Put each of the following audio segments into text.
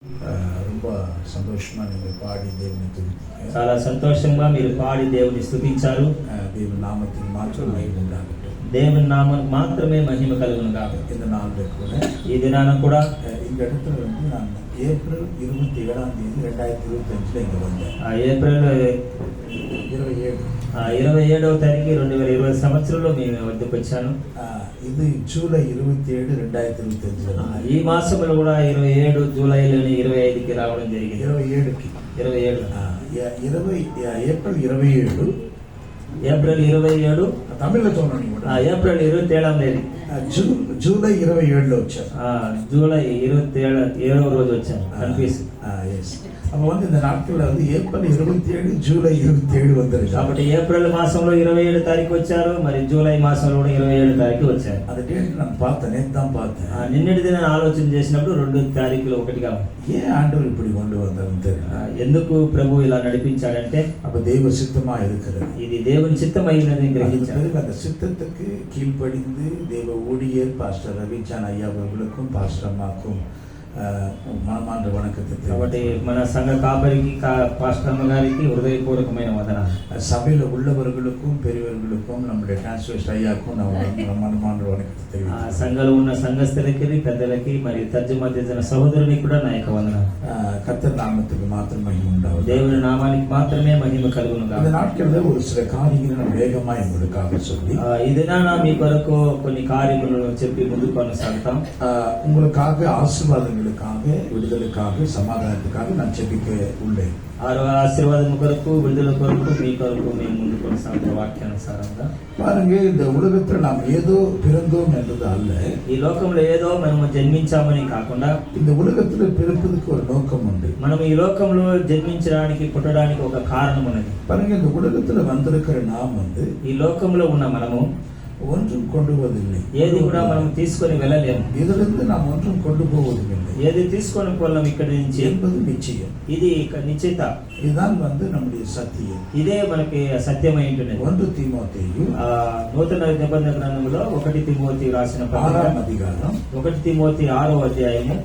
ரொம்ப సంతోషంగా நீங்கள் பாடி దేవుని துதித்தீங்க. చాలా సంతోషంగా మీరు పాడి దేవుని స్తుతించారు. దేవుని నామத்துக்கு மாத்திரம் மகிமை உண்டாகட்டும். దేవుని నామానికి మాత్రమే మహిమ కలుగును గాక. இந்த நாளில் கூட ఈ దినాన కూడా இந்த இடத்துல நான் ஏப்ரல் 27ஆம் தேதி 2025 இங்க வந்தேன். ఏప్రిల్ 27 27వ తారీఖు 2020 సంవత్సరంలో మేము వద్దకు వచ్చాను. ఇది జూలై 27 2025 ఈ మాసంలో కూడా 27 జూలైలోని 25కి రావడం జరిగింది. 27 ఏప్రిల్ 27 తమిళ్లో చూడండి. ఏప్రిల్ 27వ తేదీ జూలై 27లో వచ్చారు. జూలై 27వ రోజు వచ్చాను. కన్ఫ్యూజ్. அப்ப வந்து இந்த நாட்கள்ல வந்து ஏப்ரல் 27 ஜூலை 27 வந்திருக்கு. కాబట్టి ఏప్రిల్ మాసంలో 27 తారీఖు వచ్చారు, మరి జూలై మాసంలో కూడా 27 తారీఖు వచ్చారు. அந்த டேட் நான் பார்த்தேன், நேத்து தான் பார்த்தேன். నిన్నటి దిన ఆలోచన చేసినప్పుడు 2 తారీఖులు ఒకటిగా ஏன் ஆண்டவர் இப்படி கொண்டு வந்தாருன்னு தெரியல. ఎందుకు ప్రభు ఇలా నడిపించాడంటే அப்ப தெய்வ சித்தமா இருக்கிறது. ఇది దేవుని చిత్తమైనది గ్రహించారు. அந்த சித்தத்துக்கு கீழ்ப்படிந்து தேவ ஊழியர் பாஸ்டர் ரவிச்சான் ஐயா அவர்களுக்கும் பாஸ்டர் அம்மாக்கும் మనమాండ్ర వణకத்தை. కాబట్టి మన సంఘ కాపరికి పాస్టర్ అమ్మ గారికి హృదయపూర్వకమైన వందనాలు. சபையில உள்ளவர்களுக்கும் பெரியவர்களுக்கும் நம்முடைய டிரான்ஸ்லேஷன் ஐயாக்கும் நம்ம మనమాండ్ర వణకத்தை தெரிவிக்கிறேன். సంఘంలో ఉన్న సంఘస్థులకి పెద్దలకి మరియు తర్జుమా చేసిన సహోదరునికి కూడా నా యొక్క వందనాలు. கர்த்தர் நாமத்துக்கு மாத்திரம் மகிமை உண்டாகும். దేవుని నామానికి మాత్రమే మహిమ కలుగును గాక. இந்த நாட்கள்ல ஒரு சில காரியங்களை நான் வேகமா உங்களுக்காக சொல்லி ఈ దినాన మీ కొరకు కొన్ని కార్యములను చెప్పి ముందుకు కొనసాగుతాం. உங்களுக்காக ஆசீர்வாதங்களுக்காக விடுதலுக்காக சமாதானத்துக்காக நான் ஜெபிக்க உள்ளேன். ఆశీర్వాదం కొరకు విడుదల కొరకు మీ కొరకు మేము ముందు కొనసాగుతాం. వాక్యానుసారంగా பாருங்க, இந்த உலகத்துல நாம் ஏதோ பிறந்தோம் என்றது அல்ல. ఈ లోకంలో ఏదో మనము జన్మించామని కాకుండా இந்த உலகத்துல பிறப்பதுக்கு ஒரு நோக்கம் உண்டு. మనం ఈ లోకంలో జన్మించడానికి పుట్టడానికి ఒక కారణం ఉన్నది. பாருங்க, இந்த உலகத்துல வந்திருக்கிற நாம் வந்து ఈ లోకంలో ఉన్న మనము ஒன்றும் கொண்டு போவதில்லை. ఏది కూడా మనం తీసుకొని వెళ్ళలేము. இதிலிருந்து நாம் ஒன்றும் கொண்டு போவதில்லை. ఏది తీసుకొని పోలేం ఇక్కడి నుంచి என்பது నిశ్చయం. ఇది నిశ్చిత. இதுதான் வந்து நம்முடைய சத்தியம். ఇదే మనకి సత్యమై ఉంటుంది. 1 తీమోతేయు నూతన నిబంధన గ్రంథంలో 1 తిమోతి రాసిన 6వ అధ్యాయం 1 తిమోతి 6వ అధ్యాయము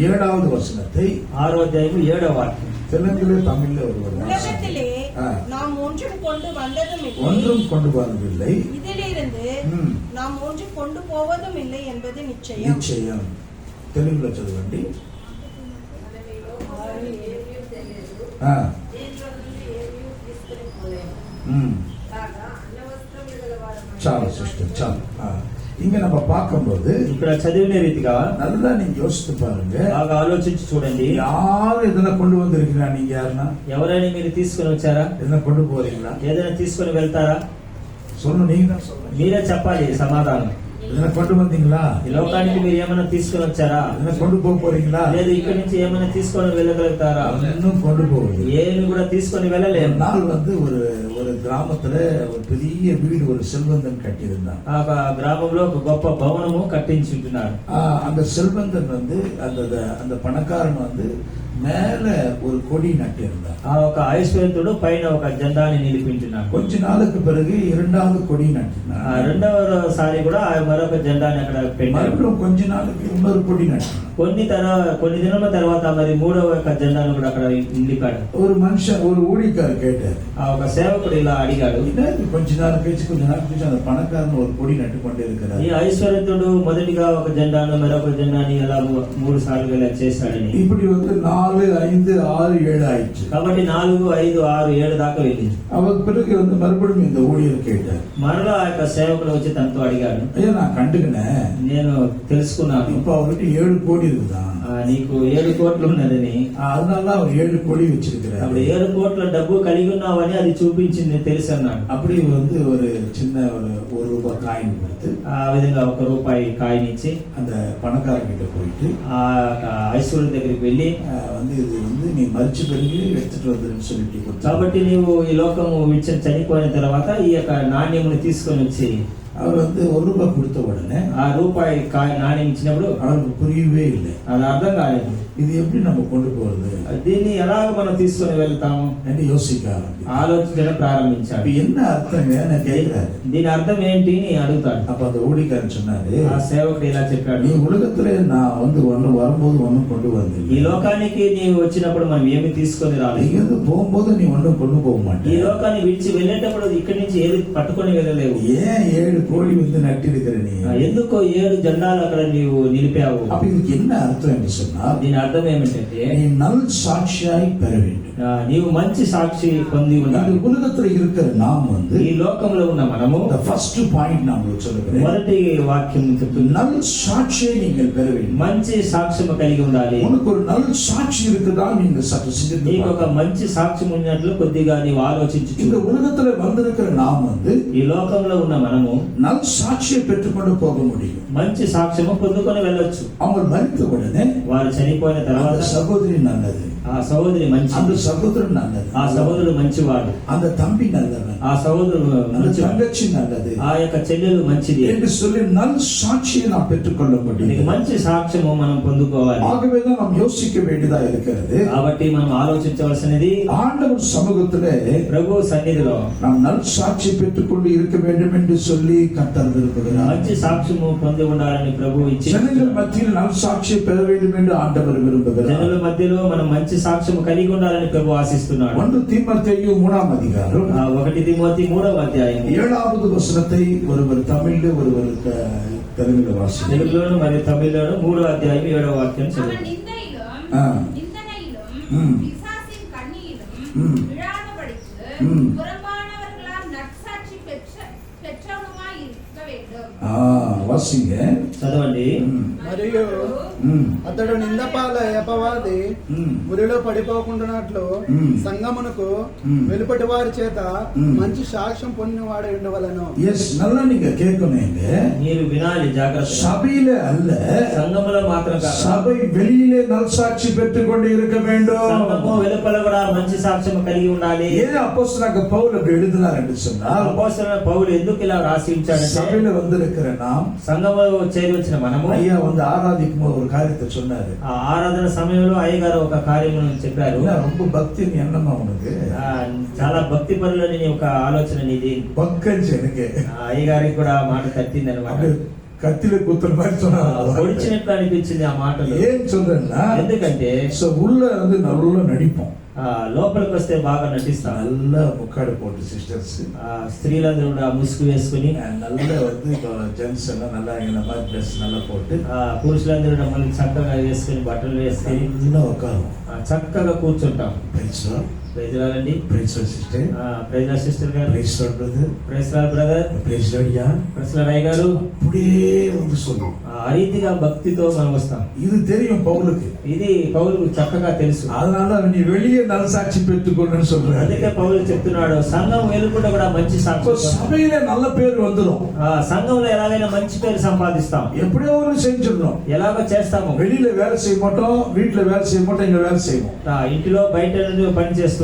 7வது வசனத்தை 6వ అధ్యాయము 7వ వాక్యం தெலுங்குல தமிழ்ல ஒரு உலகத்திலே நாம் ஒன்றும் கொண்டு வந்ததும் இல்லை, ஒன்றும் கொண்டு வரவில்லை, இதிலிருந்து நாம் ஒன்றும் கொண்டு போவதும் இல்லை என்பது நிச்சயம். நிச்சயம். தெலுங்குல చదవండి. చాలా సిస్టర్ చాలా. இங்க நம்ம பார்க்கும்போது ఇక్కడ చదివిన రీతిగా நல்லா நீங்க யோசித்து பாருங்க. బాగా ఆలోచించి చూడండి. யாரு எதனா கொண்டு வந்திருக்கீங்களா? நீங்க யாருன்னா ఎవరైనా మీరు తీసుకొని వచ్చారా? எதனா கொண்டு போறீங்களா? ఏదైనా తీసుకొని వెళ్తారా? சொல்லணும், நீங்க தான் சொல்லணும். మీరే చెప్పాలి సమాధానం. எதனா கொண்டு வந்தீங்களா? ఈ లోకానికి మీరు ఏమైనా తీసుకొని వచ్చారా? எதனா கொண்டு போறீங்களா? లేదు ఇక్కడి నుంచి ఏమైనా తీసుకొని వెళ్ళగలుగుతారా? இன்னும் கொண்டு போகுது. ఏమి కూడా తీసుకొని వెళ్ళలేము. நாள் வந்து ஒரு கிராமத்துல ஒரு பெரிய வீடு ஒரு செல்வந்தன் கட்டியிருந்தான். ఆ గ్రామంలో ఒక గొప్ప భవనము కట్టించుంటున్నారు. அந்த செல்வந்தன் வந்து அந்த பணக்காரன் வந்து மேல ஒரு கொடி நட்டிருந்தான். ఆ ఒక ఐశ్వర్యుడు పైన ఒక జెండాని నిలిపించున్నాడు. கொஞ்ச நாளுக்கு பிறகு இரண்டாவது கொடி நட்டினான். రెండవసారి కూడా మరొక జెండాని అక్కడ పెట్టారు. மறுபடியும் கொஞ்ச நாளுக்கு இன்னொரு கொடி நட்டினான். కొన్ని దినాల తర్వాత మరి మూడవ ఒక జెండాను కూడా అక్కడ నిలిపాడు. ஒரு மனுஷன் ஒரு ஊழியக்காரர் கேட்டார். ఆ ఒక సేవకుడు ఇలా అడిగాడు, கொஞ்ச நாள் கழிச்சு அந்த பணக்காரன் ஒரு கொடி நட்டு கொண்டே இருக்கிறார். ఈ ఐశ్వర్యుడు మొదటిగా ఒక జెండాను మరొక జెండాని అలా 3 సార్లు ఇలా చేశాడని. இப்படி வந்து 4, 5, 6, 7 ஆயிடுச்சு. కాబట్టి 4, 5, 6, 7 దాకా వెళ్ళింది. அவருக்கு பிறகு வந்து மறுபடியும் இந்த ஊழியர் கேட்டார். మరలా ఆ యొక్క సేవకుడు వచ్చి తనతో అడిగాడు, ஐயா நான் கண்டுக்கினேன், నేను తెలుసుకున్నాను இப்ப அவர்கிட்ட 7 கோடி இருக்குதான், నీకు 7 కోట్లు ఉన్నదని. அதனாலதான் அவர் 7 கோடி வச்சிருக்கிறார். అప్పుడు 7 కోట్ల డబ్బు కలిగి ఉన్నావని అది చూపించింది తెలుసు అన్నాడు. அப்படி வந்து ஒரு சின்ன ஒரு ரூபாய் காயின் கொடுத்து ఆ విధంగా 1 రూపాయి కాయిన్ ఇచ్చి அந்த பணக்காரங்கிட்ட போயிட்டு ఆ ఐశ్వర్యుడి దగ్గరికి వెళ్ళి வந்து இது வந்து நீ மறிச்ச பிறகு எடுத்துட்டு வந்துருன்னு சொல்லிட்டு, కాబట్టి నీవు ఈ లోకము విడిచి చనిపోయిన తర్వాత ఈ యొక్క నాణ్యమును తీసుకొని వచ్చి அவர் வந்து ₹1 கொடுத்த உடனே ఆ రూపాయి నాణ్యం ఇచ్చినప్పుడు அவருக்கு புரியவே இல்லை. అది అర్థం కాలేదు. இது எப்படி நம்ம கொண்டு போறது దీన్ని ఎలాగ మనం తీసుకొని వెళ్తాము என்று யோசிக்க ஆரம்பித்தார். ఆలోచించడం ప్రారంభించాడు. அப்ப என்ன அர்த்தங்க நான் கேட்கிறாரு. దీని అర్థం ఏంటి అని అడుగుతాడు. அப்ப அந்த ஊழியக்காரன் சொன்னாரு, ఆ సేవకుడు ఇలా చెప్పాడు, நீ உலகத்துல நான் வந்து வரும்போது ஒண்ணும் கொண்டு வந்து ఈ లోకానికి నీవు వచ్చినప్పుడు మనం ఏమి తీసుకొని రాలేదు. இங்கிருந்து போகும்போது நீ ஒண்ணும் கொண்டு போக ఈ மாட்டேன். లోకాన్ని విడిచి వెళ్ళేటప్పుడు ఇక్కడి నుంచి ఏది పట్టుకొని వెళ్ళలేవు. ஏன் 7 கோழி வந்து நட்டிருக்கிற நீ? ఎందుకో 7 జెండాలు అక్కడ నీవు నిలిపావు. அப்ப இதுக்கு என்ன அர்த்தம் என்று சொன்னால், దీని అర్థం ఏమిటంటే நீ நல் சாட்சியாய் பெற வேண்டும். నీవు మంచి సాక్షి పొంది ఉండాలి. இந்த உலகத்துல இருக்கிற நாம் வந்து ఈ లోకంలో ఉన్న మనము the first point நான் உங்களுக்கு சொல்லுகிறேன், మొదటి వాక్యం చెప్తుంది, நல் சாட்சியை நீங்கள் பெற வேண்டும். మంచి సాక్ష్యం కలిగి ఉండాలి. உனக்கு ஒரு நல் சாட்சி இருக்குதா நீங்க சற்று சிந்தித்து నీకు ఒక பாருங்க. మంచి సాక్ష్యం ఉన్నట్లు కొద్దిగా నీవు ఆలోచించు. இந்த உலகத்துல வந்திருக்கிற நாம் வந்து ఈ లోకంలో ఉన్న మనము நல் சாட்சியை பெற்றுக்கொண்டு போக முடியும். మంచి సాక్ష్యము పొందుకొని వెళ్ళొచ్చు. அவங்க மறித்த உடனே వారు చనిపోయిన அந்த తర్వాత சகோதரி நல்லது, ఆ సహోదరి మంచి, அந்த சகோதரன் நல்லது, ఆ సహోదరుడు మంచివాడు, அந்த தம்பி நல்லவன், ఆ సహోదరుడు அந்த మంచివాడు, தங்கச்சி நல்லது ఆ యొక్క చెల్లెలు మంచిది என்று சொல்லி நல் சாட்சியை நாம் பெற்றுக்கொள்ள నీకు முடியும். మంచి సాక్ష్యము మనం పొందుకోవాలి. ஆகவேதான் நாம் யோசிக்க வேண்டியதா இருக்கிறது. కాబట్టి మనం ఆలోచించవలసినది ஆண்டவர் சமூகத்திலே ప్రభు సన్నిధిలో நாம் நல் சாட்சி பெற்றுக்கொண்டு இருக்க வேண்டும் என்று சொல்லி கர்த்தர் விரும்புகிறார். మంచి సాక్ష్యము పొంది ఉండాలని ప్రభు ఇచ్చి, ஜனங்கள் மத்தியில் நல் சாட்சியை பெற வேண்டும் என்று ஆண்டவர் விரும்புகிறார். జనుల మధ్యలో మనం మంచి సాక్ష్యము కలిగి ఉండాలని ప్రభు ఆశిస్తున్నాడు. 1 தீமோத்தேயு 3ஆம் அதிகாரம் 1 తిమోతి 3వ అధ్యాయం 7வது వచனத்தை ஒருவர் தமிழ்ல ஒருவர் தெலுங்குல வாசிங்க. తెలుగులోను మరియు తమిళలోను 3వ అధ్యాయం 7వ వాక్యం அவன் చదువు. நிந்தையிலும் ஆ. நிந்தனையிலும் பிசாசின் கண்ணியிலும் விழாதபடிக்கு புறம்பானவர்களால் நற்சாட்சி பெற்றவனுமாய் இருக்க வேண்டும். வாசிங்க. చదవండి. మరియు అతడు నిందపాల అపవాది ఉరిలో పడిపోకుండానట్లు సంగమునకు వెలుపటి వారి చేత మంచి సాక్ష్యం పొందినవాడు ఉండవలను. எஸ், நல்லா நீங்க கேட்கணும். మీరు వినాలి జాగ్రత్తగా. சபையில அல்ல, సంఘములో మాత్రం కాదు, சபை வெளியிலே நல்சாட்சி பெற்றுக்கொண்டு இருக்க வேண்டும். సంఘము వెలుపల కూడా మంచి సాక్ష్యం కలిగి ఉండాలి. ஏன் அப்போஸ்தலனாகிய பவுல் அப்படி எழுதினார் என்று சொன்னால், అపోస్తలుడైన పౌలు ఎందుకు ఇలా రాసి ఉంచాడంటే, சபையில வந்திருக்கிற நாம் సంఘములో చేరి వచ్చిన మనము ஐயா வந்து ஆராதிக்கும் போது ஒரு காரியத்தை சொன்னாரு. ఆ ఆరాధన సమయంలో అయ్యగారు ఒక కార్యమును చెప్పారు. என்ன ரொம்ப பக்தின்னு எண்ணமா உனக்கு? చాలా భక్తి పరులని ఒక ఆలోచన నీది. பக்கஞ்சு எனக்கு అయ్యగారికి కూడా ఆ మాట తట్టింది అనమాట. அப்படியே கத்தில குத்துற மாதிரி சொன்னாரு. పొడిచినట్లు అనిపించింది ఆ మాటలు. ஏன் சொல்றேன்னா, ఎందుకంటే உள்ள வந்து நல்லா நடிப்போம், లోపలికి వస్తే బాగా నటిస్తాం. நல்லா முக்காடு போட்டு சிஸ்டர்ஸ், స్త్రీలందరూ కూడా ముసుగు వేసుకుని, நல்லா வந்து ஜென்ஸ் எல்லாம் நல்லா இந்த மாதிரி ட்ரெஸ் நல்லா போட்டு పురుషులందరూ మళ్ళీ చక్కగా వేసుకుని బట్టలు వేసుకుని நல்லா ఉకారం చక్కగా కూర్చుంటాం. ప్రైజ్ ప్రైజ్లాడండి, ప్రైజ్ సిస్టర్, ప్రైజ్ సిస్టర్ గారు, praise brother, praise brother, praise ஐயா, ప్రైజ్ రాయ్ గారు. அப்படியே வந்து சொல்லுவோம். ఆ రీతిగా భక్తితో మనం వస్తాం. இது தெரியும் பவுலுக்கு. ఇది పౌలుకు చక్కగా తెలుసు. அதனால நீ வெளியே நல்சாட்சி பெற்றுக்கொள்ளுன்னு சொல்றாரு. అందుకే పౌలు చెప్తున్నాడు, సంఘం వెలుపట కూడా మంచి సాక్ష్యం. சபையில நல்ல பேர் வந்துடும். సంఘంలో ఎలాగైనా మంచి పేరు సంపాదిస్తాం. எப்படியோ ஒரு செஞ்சிடணும். ఎలాగో చేస్తాము. வெளியில வேலை செய்ய மாட்டோம், வீட்டுல வேலை செய்ய மாட்டோம், இங்க வேலை செய்வோம். ఇంటిలో బయట పని చేస్తుంటాం.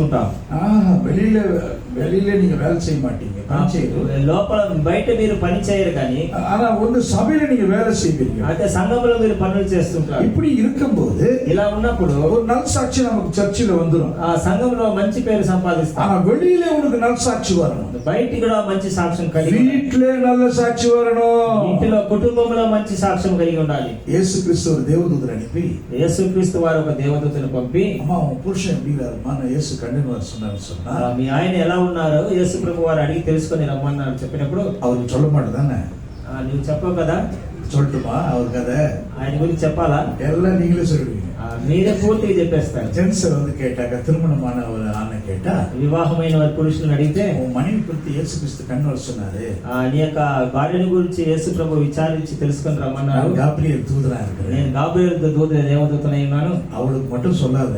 வெளியில நீங்க வேலை செய்ய மாட்டீங்க, பணி செய்யணும். లోపల బయట మీరు పని చేయరు, కానీ ஆனா ஒண்ணு சபையில நீங்க வேலை செய்வீங்க. అయితే సంఘంలో మీరు పనులు చేస్తుంటారు. இப்படி இருக்கும்போது ఇలా ఉన్నప్పుడు ஒரு நல்சாட்சி நமக்கு சர்ச்சில் வந்துடும். ఆ సంఘంలో మంచి పేరు సంపాదిస్తాం. ஆனா வெளியில உனக்கு நல்சாட்சி வரணும். బయటికి కూడా మంచి సాక్ష్యం కలిగి ఉండాలి. வீட்டிலே நல்ல சாட்சி வரணும். ఇంటిలో కుటుంబంలో మంచి సాక్ష్యం కలిగి ఉండాలి. இயேசு கிறிஸ்து ஒரு தேவதூதரை அனுப்பி, యేసుక్రీస్తు వారు ఒక దేవదూతను పంపి, அம்மா உன் புருஷன் எப்படி இருக்காருமா, நான் இயேசு கண்டின்னு வர சொன்னான்னு சொன்னா, మీ ఆయన ఎలా ఉన్నారో యేసు ప్రభు వారు అడిగి తెలుసుకొని రమ్మన్నారు చెప్పినప్పుడు, அவருக்கு சொல்ல மாட்டேதானே? నువ్వు చెప్పవు కదా, சொல்லட்டுமா அவர் கதை? ఆయన గురించి చెప్పాలా? எல்லாம் நீங்களே சொல்லுவீங்க. మీరే పూర్తిగా చెప్పేస్తారు. ஜென்ஸ் வந்து கேட்டாக்க, திருமணமான ஒரு ஆணை கேட்டா, వివాహమైన వారి పురుషులను అడిగితే, உன் மனைவி குறித்து இயேசு கிறிஸ்து கண்ணு வர சொன்னாரு, నీ యొక్క భార్యని గురించి యేసు ప్రభు విచారించి తెలుసుకొని రమ్మన్నారు. நான் காப்ரியேல் தூதனா இருக்கிறேன், నేను గాబ్రియల్ దూత దేవదూతనై ఉన్నాను. அவளுக்கு மட்டும் சொல்லாத,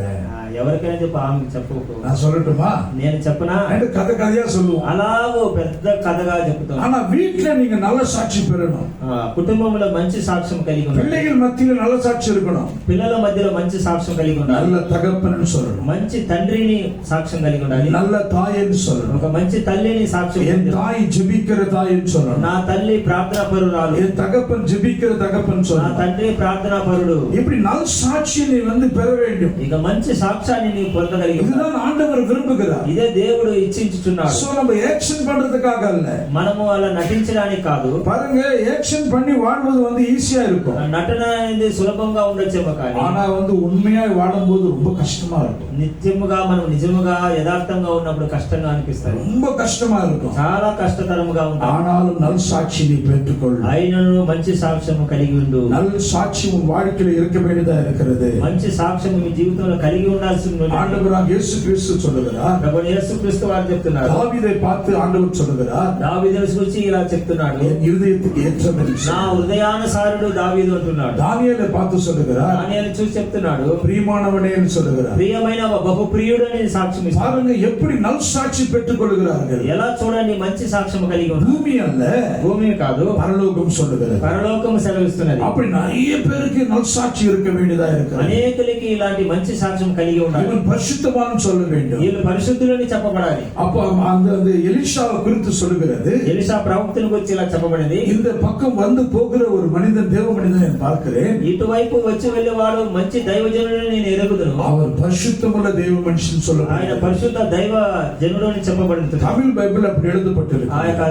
ఎవరికైనా చెప్పు, ఆమె చెప్పకు. நான் சொல்லட்டுமா? నేను చెప్పనా? ரெண்டு கதை கதையா சொல்லுவோம். అలాగో పెద్ద కథగా చెప్తాను. ஆனா வீட்டுல நீங்க நல்ல சாட்சி பெறணும். కుటుంబంలో మంచి సాక్ష్యం కలిగి ఉండాలి. பிள்ளைகள் மத்தியில நல்ல சாட்சி இருக்கணும். పిల్లల మధ్యలో మంచి సాక్ష్యం కలిగి ఉండాలి. நல்ல தகப்பன்னு சொல்லணும், మంచి తండ్రిని సాక్ష్యం కలిగి ఉండాలి. நல்ல தாயின்னு சொல்லணும், ఒక మంచి తల్లిని సాక్ష్యం என் కలిగి ఉండాలి. தாய் ஜெபிக்கிற தாயின்னு சொல்லணும், నా తల్లి ప్రార్థనా పరురాలు, என் தகப்பன் ஜெபிக்கிற தகப்பன் నా சொல்லணும். తండ్రి ప్రార్థనా పరుడు. இப்படி நல் சாட்சியை நீ பெற வேண்டும். ఇక మంచి సాక్ష్యాన్ని నీవు పొందగలిగి ఉండాలి. இதுதான் ஆண்டவர் விரும்புகிறார். ఇదే దేవుడు ఇచ్చించుచున్నాడు. சோ நம்ம ஆக்ஷன் பண்றதுக்காக அல்ல, మనము అలా నటించడానికి కాదు. பாருங்க, ஆக்ஷன் பண்ணி வாழ்வது ஈஸியா இருக்கும், నటన అనేది సులభంగా ఉండొచ్చేమో కానీ ஆனா உண்மையா வாழும்போது ரொம்ப கஷ்டமா இருக்கும். నిత్యముగా మనం నిజముగా యథార్థంగా ఉన్నప్పుడు కష్టంగా అనిపిస్తుంది, ரொம்ப కష్టமா இருக்கும். చాలా కష్టతరముగా ఉంటుంది. ஆனாலும் நல் சாட்சி நீ பெற்றுக்கொள். అయినను మంచి సాక్ష్యము కలిగి ఉండు. நல் சாட்சி உன் வாழ்க்கையில இருக்க வேண்டியதா இருக்கிறது. మంచి సాక్ష్యం మీ జీవితంలో కలిగి ఉండాల్సి ఉంది. ஆண்டவராக இயேசு கிறிஸ்து சொல்லுகிறார், ప్రభువు యేసుక్రీస్తు వారు చెప్తున్నారు. தாவீதை பார்த்து ఆండவர் சொல்லுகிறார், దావీదును గురించి ఇలా చెప్తున్నాడు, என் இருதயத்துக்கு ஏற்றவன். నా హృదయానుసారుడు దావీదు అంటున్నాడు. தானிయేலை பார்த்து சொல்லுகிறார், దానియేలు చూసి చెప్తున్నాడు, பிரியமானவனே என்று சொல்லுகிறார். ప్రియమైన బహు ప్రియుడని సాక్ష్యం ఇస్తాడు. பாருங்க எப்படி நல் சாட்சி பெற்றுக் கொள்கிறார்கள். ఎలా చూడండి మంచి సాక్ష్యం కలిగి ఉంది. பூமி அல்ல, భూమి కాదు, பரலோகம் சொல்லுகிறது. పరలోకం సెలవిస్తున్నది. அப்படி நிறைய பேருக்கு நல் சாட்சி இருக்க வேண்டியதா இருக்கிறது. అనేకులకి ఇలాంటి మంచి సాక్ష్యం కలిగి ఉండాలి. இவன் பரிசுத்தவான் சொல்ல வேண்டும். వీళ్ళు పరిశుద్ధులని చెప్పబడాలి. அப்ப அந்த எலிஷாவை குறித்து சொல்லுகிறது, ఎలీషా ప్రవక్తను గురించి ఇలా చెప్పబడింది, இந்த பக்கம் வந்து போகிற ஒரு மனிதன், தேவ மனிதன் நான் பார்க்கிறேன், ఇటువైపు వచ్చి వెళ్ళేవాడు మంచి దైవజనుడని నేను ఎరుగుదును. அவர் பரிசுத்தமுள்ள தேவ மனுஷன் ఆయన சொல்லப்படுகிறார். పరిశుద్ధ దైవ జనుడు అని చెప్పబడింది. தமிழ் பைபிள் அப்படி எழுதப்பட்டிருக்கு. ఆ యొక్క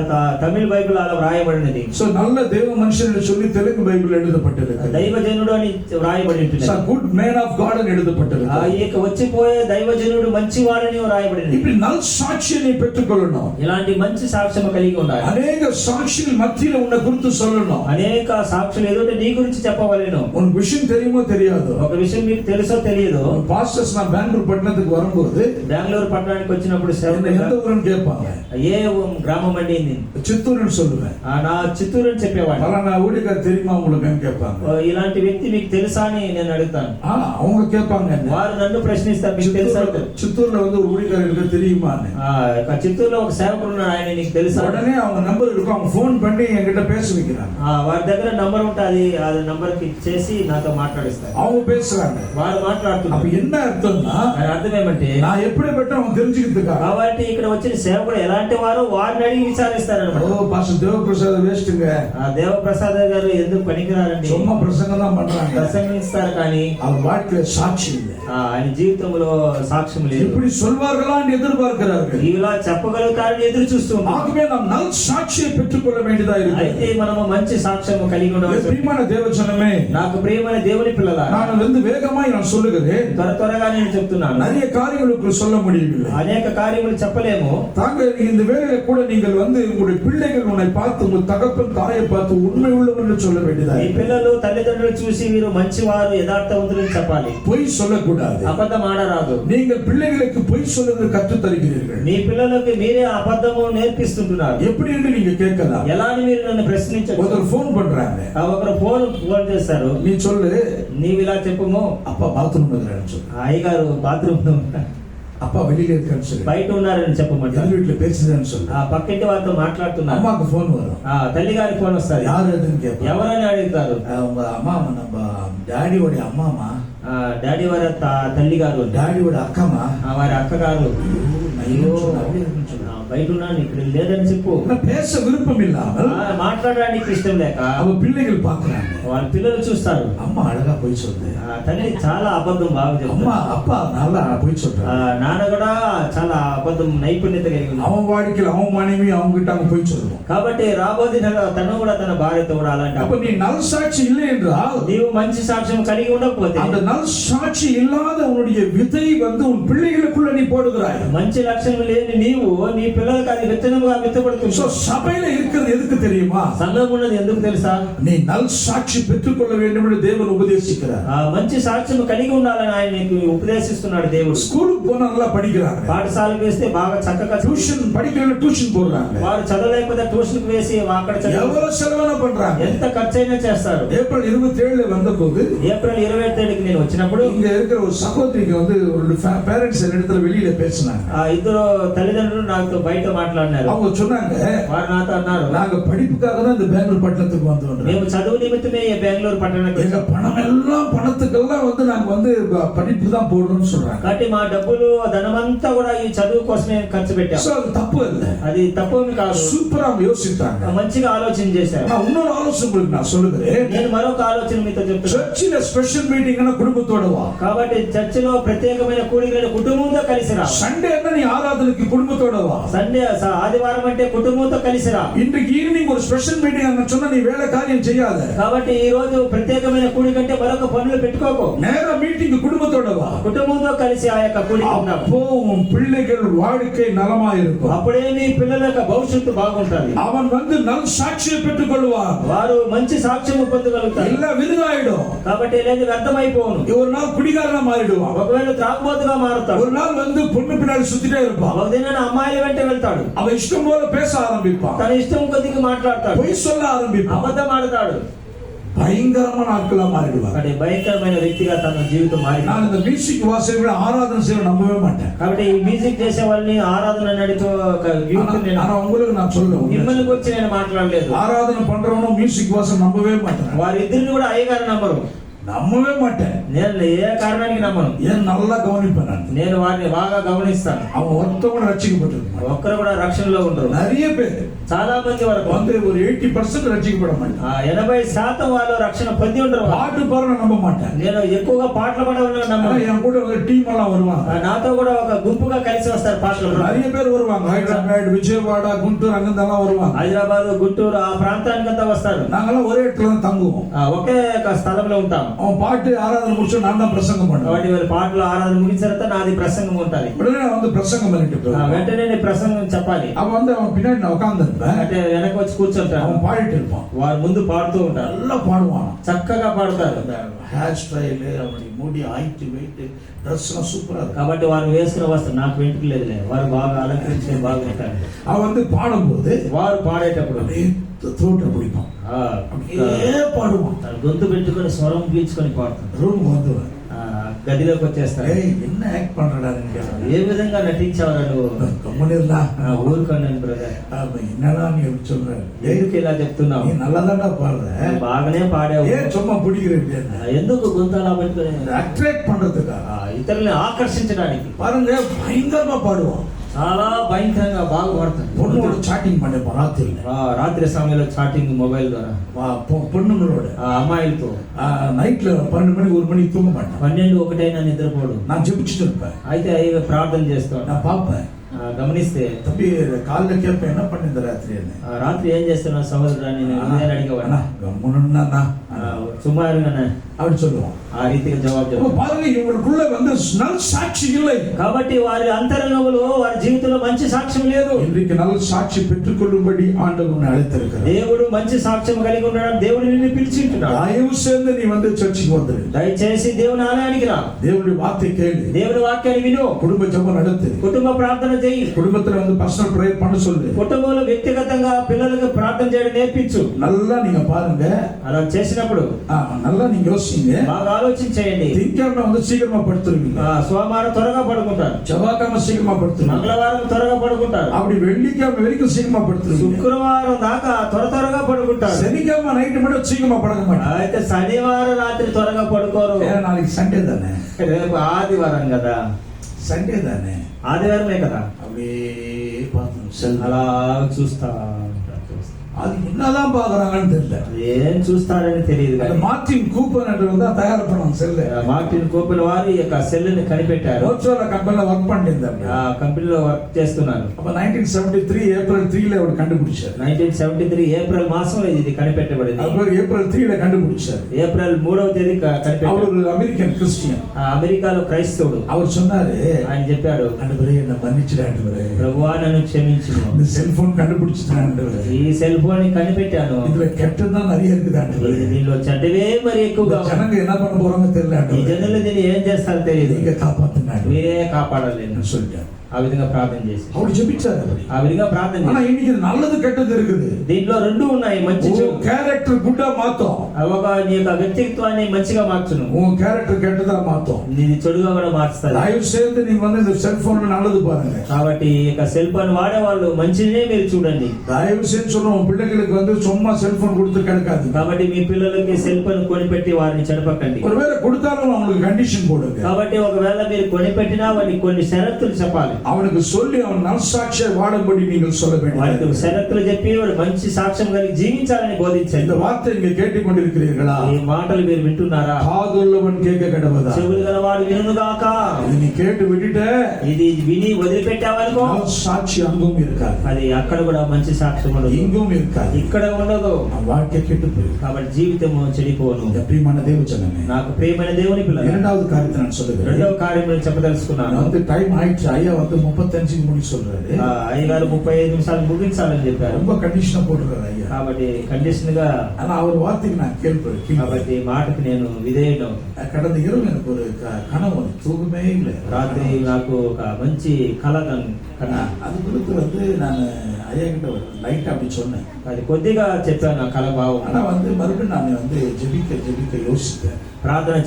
తమిళ బైబిల్ అలా వ్రాయబడినది. சோ நல்ல தேவ மனுஷன் என்று சொல்லி தெலுங்கு பைபிள் எழுதப்பட்டிருக்கு. దైవ జనుడు అని వ్రాయబడి ఉంటుంది. So good man of God అని ఆ எழுதப்பட்டிருக்கு. యొక్క వచ్చిపోయే దైవజనుడు మంచివాడని వ్రాయబడింది. இப்படி நல் சாட்சியை நீ பெற்றுக்கொள்ளணும். ఇలాంటి మంచి సాక్ష్యం కలిగి ఉండాలి. அநேக சாட்சிகள் மத்தியில உன்னை குறித்து சொல்லணும். అనేక సాక్షులు ఎదుట నీ గురించి చెప్పవలెను. உனக்கு விஷயம் தெரியுமோ தெரியாதோ, ఒక విషయం మీకు తెలుసో తెలియదు, பாஸ்டர்ஸ் நான் பெங்களூர் பட்டணத்துக்கு வரும்போது బెంగళూరు పట్టణానికి వచ్చినప్పుడు என்ன எந்த ஊருன்னு கேட்பாங்க. ఏ గ్రామం అండి ఇది? சித்தூர்னு சொல்லுவேன். నా చిత్తూరు అని చెప్పేవాడు. பலானா ஊழியக்காரர் தெரியுமா உங்களுக்கு கேட்பாங்க. ఇలాంటి వ్యక్తి మీకు తెలుసా అని నేను అడుగుతాను. அவங்க கேட்பாங்க, వారు నన్ను ప్రశ్నిస్తారు, మీకు తెలుసా? சித்தூர்ல வந்து ஒரு ஊழியக்காரர் இருக்க தெரியுமா? చిత్తూరులో ఒక సేవకుడు ఉన్నాడు, ఆయన నీకు తెలుసా? உடனே அவங்க நம்பர் இருக்கும், அவங்க ఫోన్ பண்ணி என்கிட்ட பேச வைக்கிறாங்க. వారి దగ్గర నంబర్ ఉంటుంది, ఆ నంబర్ కి చేసి నాతో మాట్లాడిస్తారు. அவங்க பேசுறாங்க. వారు அப்ப మాట్లాడుతున్నారు. என்ன అర్థంனா, దాని అర్థం ఏమంటే, நான் எப்படிப்பட்ட அவன் தெரிஞ்சுக்கிறதுக்காக. కాబట్టి ఇక్కడ వచ్చిన సేవకుడు ఎలాంటి వారు వారిని అడిగి విచారిస్తారన్నమాట. ஓ பாஸ்டர் தேவபிரசாத் வேஸ்ட்டுங்க, దేవప్రసాద్ గారు ఎందుకు పనికిరారండి, சும்மா பிரசங்கம் தான் பண்றாங்க, ప్రసంగిస్తారు కానీ அவர் வாழ்க்கையில சாட்சி இல்லை. ఆయన జీవితంలో సాక్ష్యం లేదు. இப்படி சொல்வார்களா என்று எதிர்பார்க்கிறார்கள். ఇలా చెప్పగలుగుతారని ఎదురు చూస్తూ ఉంటారు. ஆகவே நாம் நல் சாட்சியை பெற்றுக்கொள்ள வேண்டியதா అయితే இருக்கிறது. మనము మంచి సాక్ష్యం కలిగి ఉండవచ్చు. பிரியமான தேவஜனமே, నాకు ప్రియమైన దేవుని పిల్లలారా, நான் வேகமாய் நான் சொல்லுகிறேன். త్వరగా నేను చెప్తున్నాను. நிறைய காரியங்களுக்கு சொல்ல முடியவில்லை. అనేక కార్యములు చెప్పలేము. தாங்கள் இந்த வேளையில கூட நீங்கள் உங்களுடைய பிள்ளைகள் உன்னை பார்த்து, உங்கள் தகப்பன் தாயை பார்த்து உண்மை உள்ளவன் என்று சொல்ல வேண்டியதா మీ இருக்கிறது. పిల్లలు తల్లిదండ్రులు చూసి వీరు మంచివారు యథార్థవంతులు అని చెప్పాలి. பொய் சொல்லக்கூடாது. అబద్ధం ఆడరాదు. நீங்கள் பிள்ளைகளுக்கு பொய் சொல்லுவது கற்றுத் தருகிறீர்கள். మీ పిల్లలకి మీరే అబద్ధము నేర్పిస్తుంటున్నారు. எப்படி என்று நீங்க கேட்கலாம். ఎలా అని మీరు నన్ను ప్రశ్నించవచ్చు. ஒருத்தர் ఫోన్ பண்றாங்க, ఒకరు ఫోన్ చేస్తారు, நீ சொல்லு, నీవు ఇలా చెప్పుము, அப்பா பாத்ரூம் இருக்கிறான்னு சொல்லு, అయ్యగారు బాత్రూమ్ அப்பா வெளியில இருக்கான்னு சொல்லு, బయట ఉన్నారని చెప్పమంటారు. எதிர் வீட்டுல பேசுதான்னு சொல்லு. ఆ పక్కింటి వారితో మాట్లాడుతున్నారు. அம்மாக்கு ஃபோன் வரும், తల్లి గారి ఫోన్ వస్తుంది. யாரு அதுன்னு கேட்பாங்க. ఎవరని అడుగుతారు. உங்க அம்மா, நம்ம டாடியோட அம்மாமா, డాడీ వారి తల్లి గారు, டாடியோட அக்காமா, వారి అక్కగారు. అయ్యో బయట ఉన్నాను, ఇక్కడ లేదని చెప్పు. பேச விருப்பம் இல்லாமல் మాట్లాడడానికి ఇష్టం లేక அவ பிள்ளைகள் பாக்குறாங்க. వాళ్ళ పిల్లలు చూస్తారు, அம்மா அழகா போய் சொல்லுது, తల్లి చాలా అబద్ధం బాగా அம்மா చెప్తారు, அப்பா நல்லா போய் சொல்றாங்க. నాన్న కూడా చాలా అబద్ధం నైపుణ్యత కలిగి ఉన్నారు. அவன் வாழ்க்கையில் அவன் மனைவி அவங்க கிட்ட அவங்க போய் சொல்லுவோம். కాబట్టి రాబోయే తను కూడా తన భార్యతో కూడా అలాంటి அப்ப நீ நல் சாட்சி இல்லை என்றால், నీవు మంచి సాక్ష్యం కలిగి ఉండకపోతే அந்த நல் சாட்சி இல்லாத உன்னுடைய விதை உன் பிள்ளைகளுக்குள்ள நீ போடுகிறாய். మంచి లక్షణం లేని నీవు నీ పిల్లలకు అది విత్తనముగా విత్తబడుతుంది. So, சபையில இருக்கிறது எதுக்கு தெரியுமா? సంఘం ఉన్నది ఎందుకు తెలుసా? நீ நல் சாட்சி பெற்றுக்கொள்ள வேண்டும் என்று தேவன் உபதேசிக்கிறார். మంచి సాక్ష్యం కలిగి ఉండాలని ఆయన నీకు ఉపదేశిస్తున్నాడు దేవుడు. ஸ்கூலுக்கு போனா நல்லா படிக்கிறாங்க, పాఠశాలకు వేస్తే బాగా చక్కగా டியூஷன் படிக்கிறவங்க டியூஷன் போடுறாங்க, వారు చదవలేకపోతే ట్యూషన్ కి వేసి అక్కడ எவ்வளவு செலவன பண்றாங்க. ఎంత ఖర్చైనా చేస్తారు. ஏப்ரல் 27 வந்தபோது ఏప్రిల్ 27కి నేను వచ్చినప్పుడు இங்க இருக்கிற ஒரு சகோதரிக்கு ஒரு பேரண்ட்ஸ் இடத்துல வெளியில பேசினாங்க. ఆ ఇద్దరు తల్లిదండ్రులు నాతో బయట మాట్లాడినారు. அவங்க சொன்னாங்க, వారు నాతో అన్నారు, நாங்க படிப்புக்காக தான் இந்த பெங்களூர் பட்டணத்துக்கு வந்தோம். మేము చదువు నిమిత్తమే ఈ బెంగళూరు పట్టణానికి எங்க பணம் எல்லாம் பணத்துக்கெல்லாம் வந்து நாங்க வந்து படிப்பு தான் போடணும்னு சொல்றாங்க. కాబట్టి మా డబ్బులు ధనమంతా కూడా ఈ చదువు కోసమే ఖర్చు పెట్టాం. So, அது தப்பு இல்ல, అది తప్పు కాదు. சூப்பரா அவங்க யோசித்தாங்க. మంచిగా ఆలోచన చేశారు. நான் இன்னொரு ஆலோசனை உங்களுக்கு நான் சொல்லுகிறேன். నేను మరొక ఆలోచన మీతో చెప్తాను. சர்ச்சில ஸ்பெஷல் மீட்டிங் குடும்பத்தோட வா. కాబట్టి చర్చిలో ప్రత్యేకమైన కూడికలను కుటుంబంతో కలిసి రా. సండే అన్న నీ ఆరాధనకి కుటుంబத்தோட వా. సండే ఆదివారం అంటే కుటుంబంతో కలిసి రా. இன்றைக்கு ஈவினிங் ஒரு ஸ்பெஷல் மீட்டிங் அங்க சொன்னா நீ வேலை காரியம் செய்யாத. కాబట్టి ఈ రోజు ప్రత్యేకమైన కూడిక అంటే మరొక పనులు పెట్టుకోకు. நேரா மீட்டிங் குடும்பத்தோட வா. కుటుంబంతో కలిసి ఆ యొక్క కూడిక ఉండాలి. அப்போ உன் பிள்ளைகள் வாழ்க்கை நலமா இருக்கும். అప్పుడే నీ పిల్లల యొక్క భవిష్యత్తు బాగుంటుంది. அவன் வந்து நல் சாட்சியை பெற்றுக் கொள்வான். వారు మంచి సాక్ష్యం పొందగలుగుతారు. எல்லாம் விருதாயிடும். కాబట్టి లేదు వ్యర్థమైపోను. ஒரு நாள் குடிகாரனா மாறிடுவான். ఒకవేళ త్రాగుబోతుగా మారుతాడు. ஒரு நாள் வந்து பொண்ணு பின்னாடி சுத்திட்டே இருப்பான். ఒక దినాన అమ్మాయిల వెంట వెళ్తాడు. அவன் இஷ்டம் போல பேச ஆரம்பிப்பான். తన ఇష్టం కొద్దిగా మాట్లాడతాడు. பொய் சொல்ல ఆరంభిப்பான். అబద్ధం ఆడతాడు. பயங்கரமான ஆட்களா மாறிடுவான். కాబట్టి భయంకరమైన వ్యక్తిగా తన జీవితం మారింది. நான் இந்த மியூசிக் வாசகங்களை ஆராதனை செய்ய நம்பவே மாட்டேன். కాబట్టి ఈ మ్యూజిక్ చేసే వాళ్ళని ఆరాధన నడిపే ఒక యూత్ ஆனா உங்களுக்கு நான் சொல்லுவேன், మిమ్మల్ని గురించి నేను మాట్లాడలేదు. ஆராதனை பண்றவனும் மியூசிக் வாசகம் நம்பவே மாட்டேன். వారిద్దరిని కూడా అయ్యగారు నమ్మరు. நம்பவே மாட்டேன். నేను ఏ కారణానికి నమ్మను. ஏன் நல்லா கவனிப்பேன். నేను వారిని బాగా గమనిస్తాను. அவன் ஒருத்தவங்க ரட்சிக்கப்பட்டிருப்பான். ఒక్కరు కూడా రక్షణలో ఉండరు. நிறைய பேர் చాలా మంది వరకు வந்து ஒரு 80% ரட்சிக்கப்பட மாட்டான். 80% వాళ్ళు రక్షణ పొంది ఉండరు. பாட்டு பாருங்க நம்ப மாட்டேன். నేను ఎక్కువగా పాటలు పాడవాళ్ళని నమ్మను. என் கூட ஒரு டீம் எல்லாம் வருவாங்க. నాతో కూడా ఒక గుంపుగా కలిసి వస్తారు పాటలు. நிறைய பேர் வருவாங்க. ஹைதராபாத், விஜயவாடா, குண்டூர் அங்கெல்லாம் வருவாங்க. హైదరాబాద్, గుంటూరు ఆ ప్రాంతానికంతా వస్తారు. நாங்கெல்லாம் ஒரே இடத்துல தான் தங்குவோம். ఒకే స్థలంలో ఉంటాం. அவன் பாட்டு ஆராதனை முடிச்சு நான் தான் பிரசங்கம் பண்ணுவேன். కాబట్టి వీళ్ళ పాటలు ఆరాధన ముగిసిన తర్వాత నాది ప్రసంగం ఉంటుంది. உடனே நான் வந்து பிரசங்கம் பண்ணிட்டு వెంటనే నేను ప్రసంగం చెప్పాలి. அவன் வந்து அவன் பின்னாடி நான் உட்கார்ந்துருப்பேன். అంటే వెనక వచ్చి కూర్చుంటాను. அவன் பாடிட்டு இருப்பான். వారు ముందు పాడుతూ ఉంటారు. நல்லா பாடுவான். చక్కగా పాడతారు. ஹேர் ஸ்டைல், அவனுடைய முடி, ஹைட், வெயிட், ட்ரெஸ் எல்லாம் சூப்பரா இருக்கும். కాబట్టి వారు వేసుకున్న వస్త్రం నాకు వెంటకు లేదులే. వారు బాగా అలంకరించే బాగుంటారు. அவன் வந்து பாடும்போது వారు పాడేటప్పుడు அப்படியே த்ரோட்டை பிடிப்பான். அப்படியே பாடுவான். గొంతు పెట్టుకొని స్వరం పీల్చుకొని పాడుతారు. ரூம் வந்துடுவேன். గదిలోకి వచ్చేస్తారు. என்ன ஆக்ட் பண்றடா நீங்க? ఏ విధంగా నటించావు నువ్వు? கம்முனிருந்தா ఊరుకోండి బ్రదర్. என்னடா நீ எப்படி சொல்ற? ఎందుకు ఇలా చెప్తున్నావు? நீ நல்லதாண்டா பாடுற. బాగానే పాడావు. ஏன் சும்மா பிடிக்கிறேன்? ఎందుకు గొంతు అలా పెట్టుకొని? அட்ராக்ட் பண்றதுக்கா? ఇతరుల్ని ఆకర్షించడానికి. பாருங்க, பயங்கரமா பாடுவான். చాలా భయంకరంగా బాగా పాడతాడు. பொண்ணோட చాటింగ్ பண்ணேன் ராத்திரி. రాత్రి సమయంలో చాటింగ్ మొబైల్ ద్వారా பொண்ணுங்களோட అమ్మాయిలతో. நைட்ல 12 மணி 1 மணிக்கு தூங்க மாட்டேன். 12-1 నిద్రపోడు. நான் ஜெபிச்சுட்டு இருப்பேன். అయితే ప్రార్థన చేస్తాడు. நான் பார்ப்பேன். గమనిస్తే தம்பி காலைல கேட்பேன், என்ன பண்ண இந்த ராத்திரி? రాత్రి ఏం చేస్తున్నా సహోదరుని అడిగేవాడు. கம்முன்னா సుమారుగానే அப்படி சொல்லுவான். ఆ రీతిగా జవాబు చెప్తాడు. பாருங்க, இவங்களுக்குள்ள வந்து நல் சாட்சி இல்லை. కాబట్టి వారి అంతరంగంలో వారి జీవితంలో మంచి సాక్ష్యం లేదు. இன்றைக்கு நல் சாட்சி பெற்றுக்கொள்ளும்படி ஆண்டவர் உன்னை அழைத்திருக்கிறார். దేవుడు మంచి సాక్ష్యం కలిగి ఉన్నాడు. దేవుడు నిన్ను పిలిచింటున్నాడు. தயவு செய்து நீ வந்து சர்ச்சுக்கு வந்துரு. దయచేసి దేవుని ఆలయానికి రా. దేవుడి வார்த்தை கேளு. దేవుని వాక్యాన్ని విను. குடும்ப ஜெபம் நடத்து. కుటుంబ ప్రార్థన చేయి. குடும்பத்துல வந்து பர்சனல் பிரேயர் பண்ண சொல்லு. కుటుంబంలో వ్యక్తిగతంగా పిల్లలకు ప్రార్థన చేయడం నేర్పించు. நல்லா நீங்க பாருங்க. అలా చేసినప్పుడు நல்லா நீங்க யோசிங்க. బాగా ఆలోచించేయండి. திங்கட்கிழமை வந்து சீக்கிரமா படுத்துருவீங்க. సోమవారం త్వరగా పడుకుంటారు. செவ்வாய்க்கிழமை சீக்கிரமா படுத்துருவீங்க. మంగళవారం త్వరగా పడుకుంటారు. அப்படி வெள்ளிக்கிழமை வரைக்கும் சீக்கிரமா படுத்துருவீங்க. శుక్రవారం దాకా త్వరగా పడుకుంటారు. சனிக்கிழமை நைட்டு மட்டும் சீக்கிரமா படுக்க மாட்டாங்க. అయితే శనివారం రాత్రి త్వరగా పడుకోరు. நாளைக்கு சண்டே தானே. రేపు ఆదివారం కదా. சண்டே தானே. ఆదివారమే కదా. அப்படியே பார்த்து అలా చూస్తా. அது என்னதான் பாக்குறாங்கன்னு தெரியல. ఏం చూస్తారని తెలియదు. மார்டின் கூப்பர் என்றவர் தான் தயார் பண்ணாங்க செல்ல. మార్టిన్ కోపెల్ వారు ఈ యొక్క సెల్ని కనిపెట్టారు. ரோச்சோல கம்பெனில ஒர்க் பண்ணிட்டு ఆ కంపెనీలో వర్క్ చేస్తున్నారు. அப்ப 1973 ஏப்ரல் 3ல அவர் கண்டுபிடிச்சார். 1973 ఏప్రిల్ మాసంలో ఇది కనిపెట్టబడింది. அவர் ஏப்ரல் 3ல కண்டுபிடிச்சார். ఏప్రిల్ 3వ తేదీ కనిపెట్టారు. அவர் ஒரு அமெரிக்கன் கிறிஸ்டியன். అమెరికాలో క్రైస్తవుడు. அவர் சொன்னாரு, ఆయన చెప్పాడు, ஆண்டவரே என்ன மன்னிச்சிடு ஆண்டவரே. ప్రభువా నన్ను క్షమించు. இந்த செல்போன் கண்டுபிடிச்சிட்டேன் ஆண்டவரே. ఈ సెల్ ఫోన్ కనిపెట్టాను. இதுல கெட்டதான் நிறைய இருக்குது ஆண்டவரே. దీనిలో చెడ్డవే మరి ఎక్కువగా. ஜனங்க என்ன பண்ண போறாங்க தெரியல ఈ ஆண்டவரே. జనులు దీన్ని ఏం చేస్తారో తెలియదు. நீங்க காப்பாத்துங்க காப்பாற்றினாரு మీరే కాపాడాలి சொல்லிட்டாரு. ఆ విధంగా ప్రార్థన చేసి அவர் ஜெபிச்சாரு அப்படி. ఆ విధంగా ప్రార్థన ஆனா చేసి இன்னைக்கு இது நல்லது கெட்டது இருக்குது. దీంట్లో రెండు ఉన్నాయి, మంచి చెడు. கேரக்டர் குட்டா மாத்தோம், ఒక నీ యొక్క వ్యక్తిత్వాన్ని మంచిగా మార్చును, உன் கேரக்டர் கெட்டதா மாத்தோம். నీది చెడుగా కూడా మార్చుతారు. தயவு செய்து நீங்க வந்து இந்த செல்போன்ல நல்லது பாருங்க. కాబట్టి ఈ యొక్క సెల్ ఫోన్ వాడే వాళ్ళు మంచినే మీరు చూడండి. தயவு செய்து சொல்றோம், உன் பிள்ளைகளுக்கு வந்து சும்மா செல்போன் கொடுத்து கிடக்காது. కాబట్టి మీ పిల్లలకి సెల్ ఫోన్ కొనిపెట్టి వారిని చెడపకండి. ஒருவேளை கொடுத்தாலும் அவங்களுக்கு கண்டிஷன் போடுங்க. కాబట్టి ఒకవేళ మీరు కొనిపెట్టినా వారికి కొన్ని షరతులు చెప్పాలి. அவனுக்கு சொல்லி அவன் நற்சாட்சியை வாடும்படி நீங்கள் சொல்ல వారికి வேண்டும். షరతులు చెప్పి వాడు మంచి సాక్ష్యం కలిగి జీవించాలని బోధించండి. இந்த வார்த்தை நீங்க கேட்டுக்கொண்டிருக்கிறீர்களா? ఈ మాటలు మీరు వింటున్నారా? காதுள்ளவன் கேட்க கடவுதா. చెవులు గలవాడు వినుగాక. இது நீ கேட்டு விட்டுட்ட, ఇది విని వదిలిపెట్టావనుకో சாட்சி அங்கும் இருக்காது, అది అక్కడ కూడా మంచి సాక్ష్యం ఉండదు, இங்கும் இருக்காது. ఇక్కడ ఉండదు. வாழ்க்கை கெட்டு போயிடும். కాబట్టి జీవితం చెడిపోను. பிரியமான தேவஜனமே, నాకు ప్రియమైన దేవుని పిల్లలు, இரண்டாவது காரியத்தை நான் சொல்லுகிறேன். రెండవ కార్యం నేను చెప్పదలుచుకున్నాను. வந்து டைம் ஆயிடுச்சு. ஐயா வந்து 35 முடி சொல்றாரு. అయ్యగారు 35 నిమిషాలు ముగించాలని చెప్పారు. ரொம்ப கண்டிஷனா போட்டுறாரு ஐயா. కాబట్టి కండిషన్ గా, ஆனா அவர் வார்த்தைக்கு நான் கேள்வி. కాబట్టి మాటకు నేను విధేయుడు. கடந்த இரவு எனக்கு ஒரு கனவு வந்து தூக்கமே இல்லை. రాత్రి నాకు ఒక మంచి కళ కన్నా. அது குறித்து வந்து நான் ஐயா கிட்ட லைட் அப்படி சொன்னேன். అది కొద్దిగా చెప్పాను ఆ కళ భావం. ஆனா வந்து மறுபடியும் நான் வந்து ஜெபிக்க யோசித்தேன். ప్రార్థన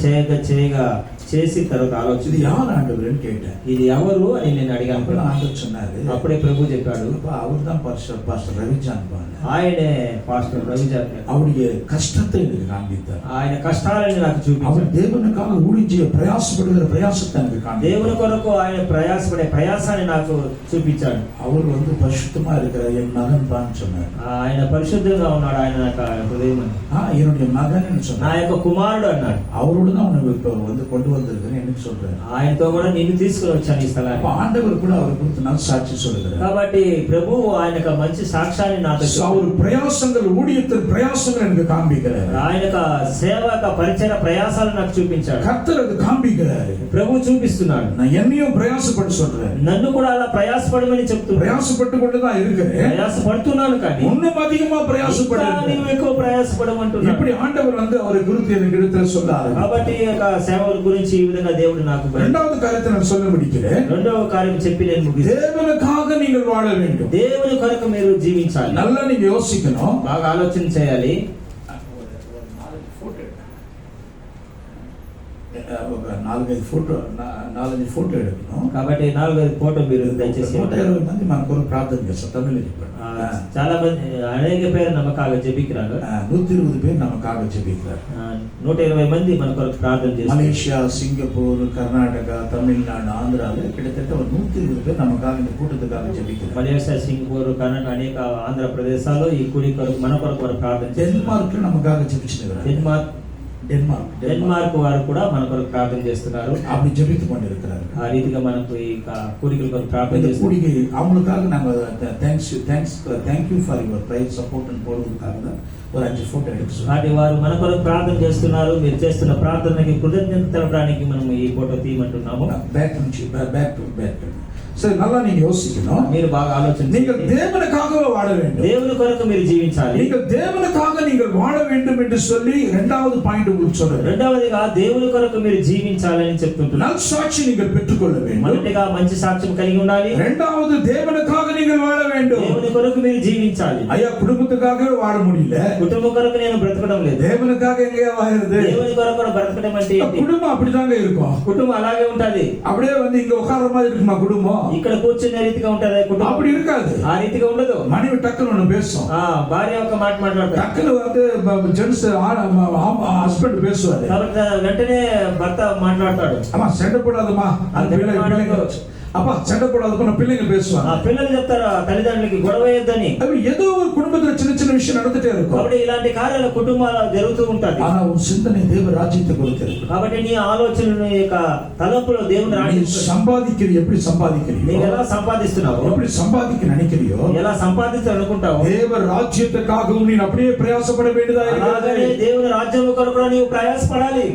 చేయగా చేసి తర్వాత இது ఆలోచించి யார் ஆண்டவர்னு கேட்டேன். ఇది ఎవరు అని నేను అడిగాను. அப்புறம் ஆண்டவர் சொன்னாரு, అప్పుడే ప్రభు చెప్పాడు, அவர் தான் பாஸ்டர் ரவிஜான் பாரு. ఆయనే పాస్టర్ రవిజాన్. அவருடைய கஷ்டத்தை எனக்கு காண்பித்தார். ఆయన కష్టాలని నాకు அவர் చూపించాడు. தேவனுக்காக ஊழிய பிரயாசப்படுகிற பிரயாசத்தை எனக்கு காண்பித்தார். దేవుని కొరకు ఆయన ప్రయాసపడే ప్రయాసాన్ని నాకు చూపించాడు. அவர் வந்து பரிசுத்தமா இருக்கிற என் மகன் தான் சொன்னார். ఆయన పరిశుద్ధంగా ఉన్నాడు, ఆయన యొక్క హృదయం అని. என்னுடைய மகன் నా சொன்னார். యొక్క కుమారుడు అన్నాడు. அவரோட தான் அவனை இப்ப வந்து கொண்டு வந்திருக்கிறேன் எனக்கு சொல்றாரு. ఆయనతో కూడా నిన్ను తీసుకుని వచ్చాను ఈ அப்ப స్థలానికి. ஆண்டவர் கூட அவர் குறித்து நான் சாட்சி சொல்லுகிறார். కాబట్టి ప్రభు ఆయన యొక్క మంచి సాక్ష్యాన్ని నాతో அவர் பிரயாசங்கள் ஊழியத்தின் பிரயாசங்கள் எனக்கு காண்பிக்கிறார். ఆయన యొక్క సేవ యొక్క పరిచయ ప్రయాసాలు నాకు చూపించాడు. கர்த்தர் அது காண்பிக்கிறார். ప్రభు చూపిస్తున్నాడు. நான் என்னையும் பிரயாசப்பட்டு சொல்றேன். నన్ను కూడా అలా ప్రయాసపడమని చెప్తున్నాడు. பிரயாசப்பட்டு கொண்டுதான் இருக்கிறேன். ప్రయాసపడుతున్నాను కానీ இன்னும் அதிகமா ఇంకా பிரயாசப்பட்டு నీవు ఎక్కువ ప్రయాసపడమంటున్నాడు. இப்படி ஆண்டவர் வந்து அவரை குறித்து எனக்கு எடுத்து சொல்லாரு. కాబట్టి ఈ యొక్క సేవల గురించి ఈ విధంగా దేవుడు నాకు இரண்டாவது காரியத்தை நான் சொல்ல முடிக்கிறேன். రెండవ కార్యం చెప్పి నేను ముగిస్తాను. தேவனுக்காக நீங்கள் வாழ வேண்டும். దేవుని కొరకు మీరు జీవించాలి. நல்லா நீங்க யோசிக்கணும். బాగా ఆలోచన చేయాలి. నాలుగైదు ఫోటో எடுக்கணும். కాబట్టి 4-5 ఫోటో మీరు దయచేసి 120 మంది మన కొరకు ప్రార్థన చేస్తాం. తమిళ చెప్పండి. చాలా మంది అనేక పేరు నమ్మకాగ జెబిక్கிறாరు. 120 பேர் நமக்காக ஜெபிக்கிறார். 120 మంది మన కొరకు ప్రార్థన చేస్తారు. மலேசியா, சிங்கப்பூர், கர்நாடகா, தமிழ்நாடு, ஆந்திரால கிட்டத்தட்ட ஒரு 120 பேர் நமக்காக இந்த கூட்டத்துக்காக ஜெபிக்கிறார். మలేషియా, సింగపూర్, కర్ణాటక అనేక ఆంధ్ర ప్రదేశాల్లో ఈ కూడి కొరకు మన కొరకు వారు ప్రార్థన చేస్తారు. டென்மார்க்ல நமக்காக ஜெபிச்சிருக்கிறார். డెన్మార్క్ వారు కూడా మన కొరకు ప్రార్థన చేస్తున్నారు. அப்படி ஜெபித்து கொண்டிருக்கிறார். ఆ రీతిగా మనకు ఈ కూడికల కొరకు ప్రార్థన இந்த చేస్తున్నారు. கூடிகை அவங்களுக்காக நாங்க thank you for your praise support போடுறதுக்காக தான் ஒரு 5 ఫోటో எடுத்து వాటి వారు మన కొరకు ప్రార్థన చేస్తున్నారు. మీరు చేస్తున్న ప్రార్థనకి కృతజ్ఞత తెలపడానికి మనం ఈ ఫోటో తీయమంటున్నాము. பேக் சரி, நல்லா நீங்க யோசிக்கணும். మీరు బాగా ఆలోచన நீங்கள் చేయండి. தேவனுக்காக வாழ வேண்டும். దేవుని కొరకు మీరు జీవించాలి. நீங்கள் தேவனுக்காக நீங்கள் வாழ வேண்டும் என்று சொல்லி இரண்டாவது பாயிண்ட் உங்களுக்கு சொல்றேன். రెండవదిగా దేవుని కొరకు మీరు జీవించాలని చెప్తుంటున్నారు. நற்சாட்சி நீங்கள் பெற்றுக்கொள்ள வேண்டும். మొదటిగా మంచి సాక్ష్యం కలిగి ఉండాలి. இரண்டாவது தேவனுக்காக நீங்கள் வாழ வேண்டும். దేవుని కొరకు మీరు జీవించాలి. ஐயா, குடும்பத்துக்காகவே வாழ முடியல. కుటుంబం కొరకు నేను బ్రతకడం లేదు. தேவனுக்காக எங்கேயா வாழுறது? దేవుని కొరకు కూడా బ్రతకడం అంటే ఏంటి? குடும்பம் அப்படிதாங்க இருக்கும். కుటుంబం అలాగే ఉంటది. அப்படியே வந்து இங்க உட்கார்ற மாதிரி இருக்குமா குடும்பம்? ఇక్కడ కూర్చునే రీతిగా ఉంటది కుటుంబం. அப்படி இருக்காது. ఆ రీతిగా ఉండదు. மனைவி டக்குன்னு ஒண்ணு பேசும். భార్య ఒక మాట మాట్లాడతారు. டக்குன்னு வந்து ஜென்ஸ் ஹஸ்பண்ட் பேசுவாரு. కాబట్టి వెంటనే భర్త మాట్లాడతాడు. அம்மா சண்டை போடாதம்மா. அந்த பிள்ளைங்க அப்பா சண்டை போடாதப்ப பிள்ளைங்க பேசுவாங்க. పిల్లలు చెప్తారు తల్లిదండ్రులకి గొడవ వేయొద్దని. అవి ఏదో ఒక కుటుంబத்துல చిన్న చిన్న విషయం நடந்துட்டே இருக்கும். కాబట్టి ఇలాంటి కార్యాలు కుటుంబాల్లో జరుగుతూ ఉంటాయి. ஆனா உன் சிந்தனை தேவ ராஜ்யத்தை குறித்து இருக்கு. కాబట్టి నీ ఆలోచనల యొక్క తలంపులో దేవుని రాజ్యం సంపాదిక్கிறது எப்படி సంపాదిக்கிறது? நீ ఎలా సంపాదిస్తున్నావు? எப்படி சம்பாதிக்க நினைக்கிறியோ ఎలా సంపాదించాలనుకుంటావు? தேவ ராஜ்யத்துக்காகவும் நீ அப்படியே பிரயாசப்பட வேண்டியதா అలాగే దేవుని రాజ్యం కొరకు కూడా నీవు ప్రయాసపడాలి.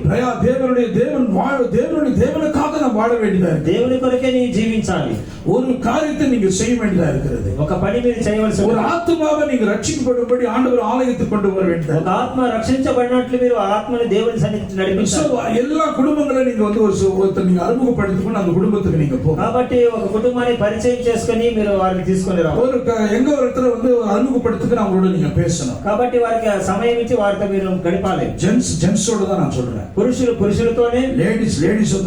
தேவனுக்காக நாம் வாழ வேண்டியதா இருக்கு. దేవుని కొరకే నీ జీవించాలి. జీవించాలి. ஒரு காரியத்தை நீங்க செய்ய வேண்டியதா இருக்கிறது. ఒక పని మీరు చేయవలసి ஒரு ఉంది. ஆத்துமாவை நீங்க ரட்சிக்கப்படும்படி ஆண்டவர் ஆலயத்துக்கு கொண்டு வர வேண்டும். ఒక ఆత్మ రక్షించబడినట్లు మీరు ఆ ఆత్మని దేవుని సన్నిధికి నడిపించాలి. எல்லா குடும்பங்களை நீங்க வந்து ஒருத்தர் நீங்க அறிமுகப்படுத்திக்கணும், அந்த குடும்பத்துக்கு நீங்க போகணும். కాబట్టి ఒక కుటుంబాన్ని పరిచయం చేసుకొని మీరు వారిని తీసుకొని రావాలి. ஒரு எங்க ஒருத்தர் வந்து அறிமுகப்படுத்திக்கணும், அவங்களோட நீங்க பேசணும். కాబట్టి వారికి సమయం ఇచ్చి వారితో మీరు గడిపాలి. ஜென்ஸோட தான் நான் சொல்றேன். పురుషులు పురుషులతోనే, లేడీస్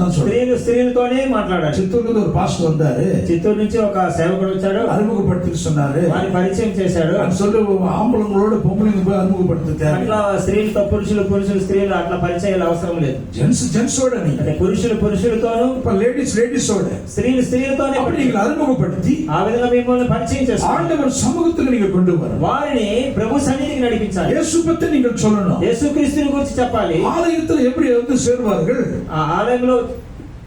தான் சொல்றேன். స్త్రీలు స్త్రీలతోనే మాట్లాడాలి. చిత్తూరులో ஒரு పాస్టర్ வந்தாரு. చిత్తూరు నుంచి ఒక సేవకుడు వచ్చాడు. அறிமுகப்படுத்தி சொன்னாரு. వారిని పరిచయం చేశాడు. அது சொல்லு ஆம்பளங்களோட பொம்பளைங்க போய் அறிமுகப்படுத்திட்டாரு. అట్లా స్త్రీలతో పురుషులు స్త్రీలు అట్లా పరిచయాలు అవసరం లేదు. ஜென்ஸோட நீங்க, అంటే పురుషులు పురుషులతోనూ, இப்ப லேடிஸோட, స్త్రీలు స్త్రీలతోనే அப்படி நீங்க அறிமுகப்படுத்தி ఆ విధంగా మిమ్మల్ని పరిచయం చేస్తారు. ஆண்டவர் சமூகத்துக்கு நீங்க கொண்டு வரணும். వారిని ప్రభు సన్నిధికి నడిపించాలి. యేసు పத்தி நீங்கள் சொல்லணும். యేసుక్రీస్తుని గురించి చెప్పాలి. ஆலயத்தில் எப்படி வந்து சேர்வார்கள், ఆ ఆలయంలో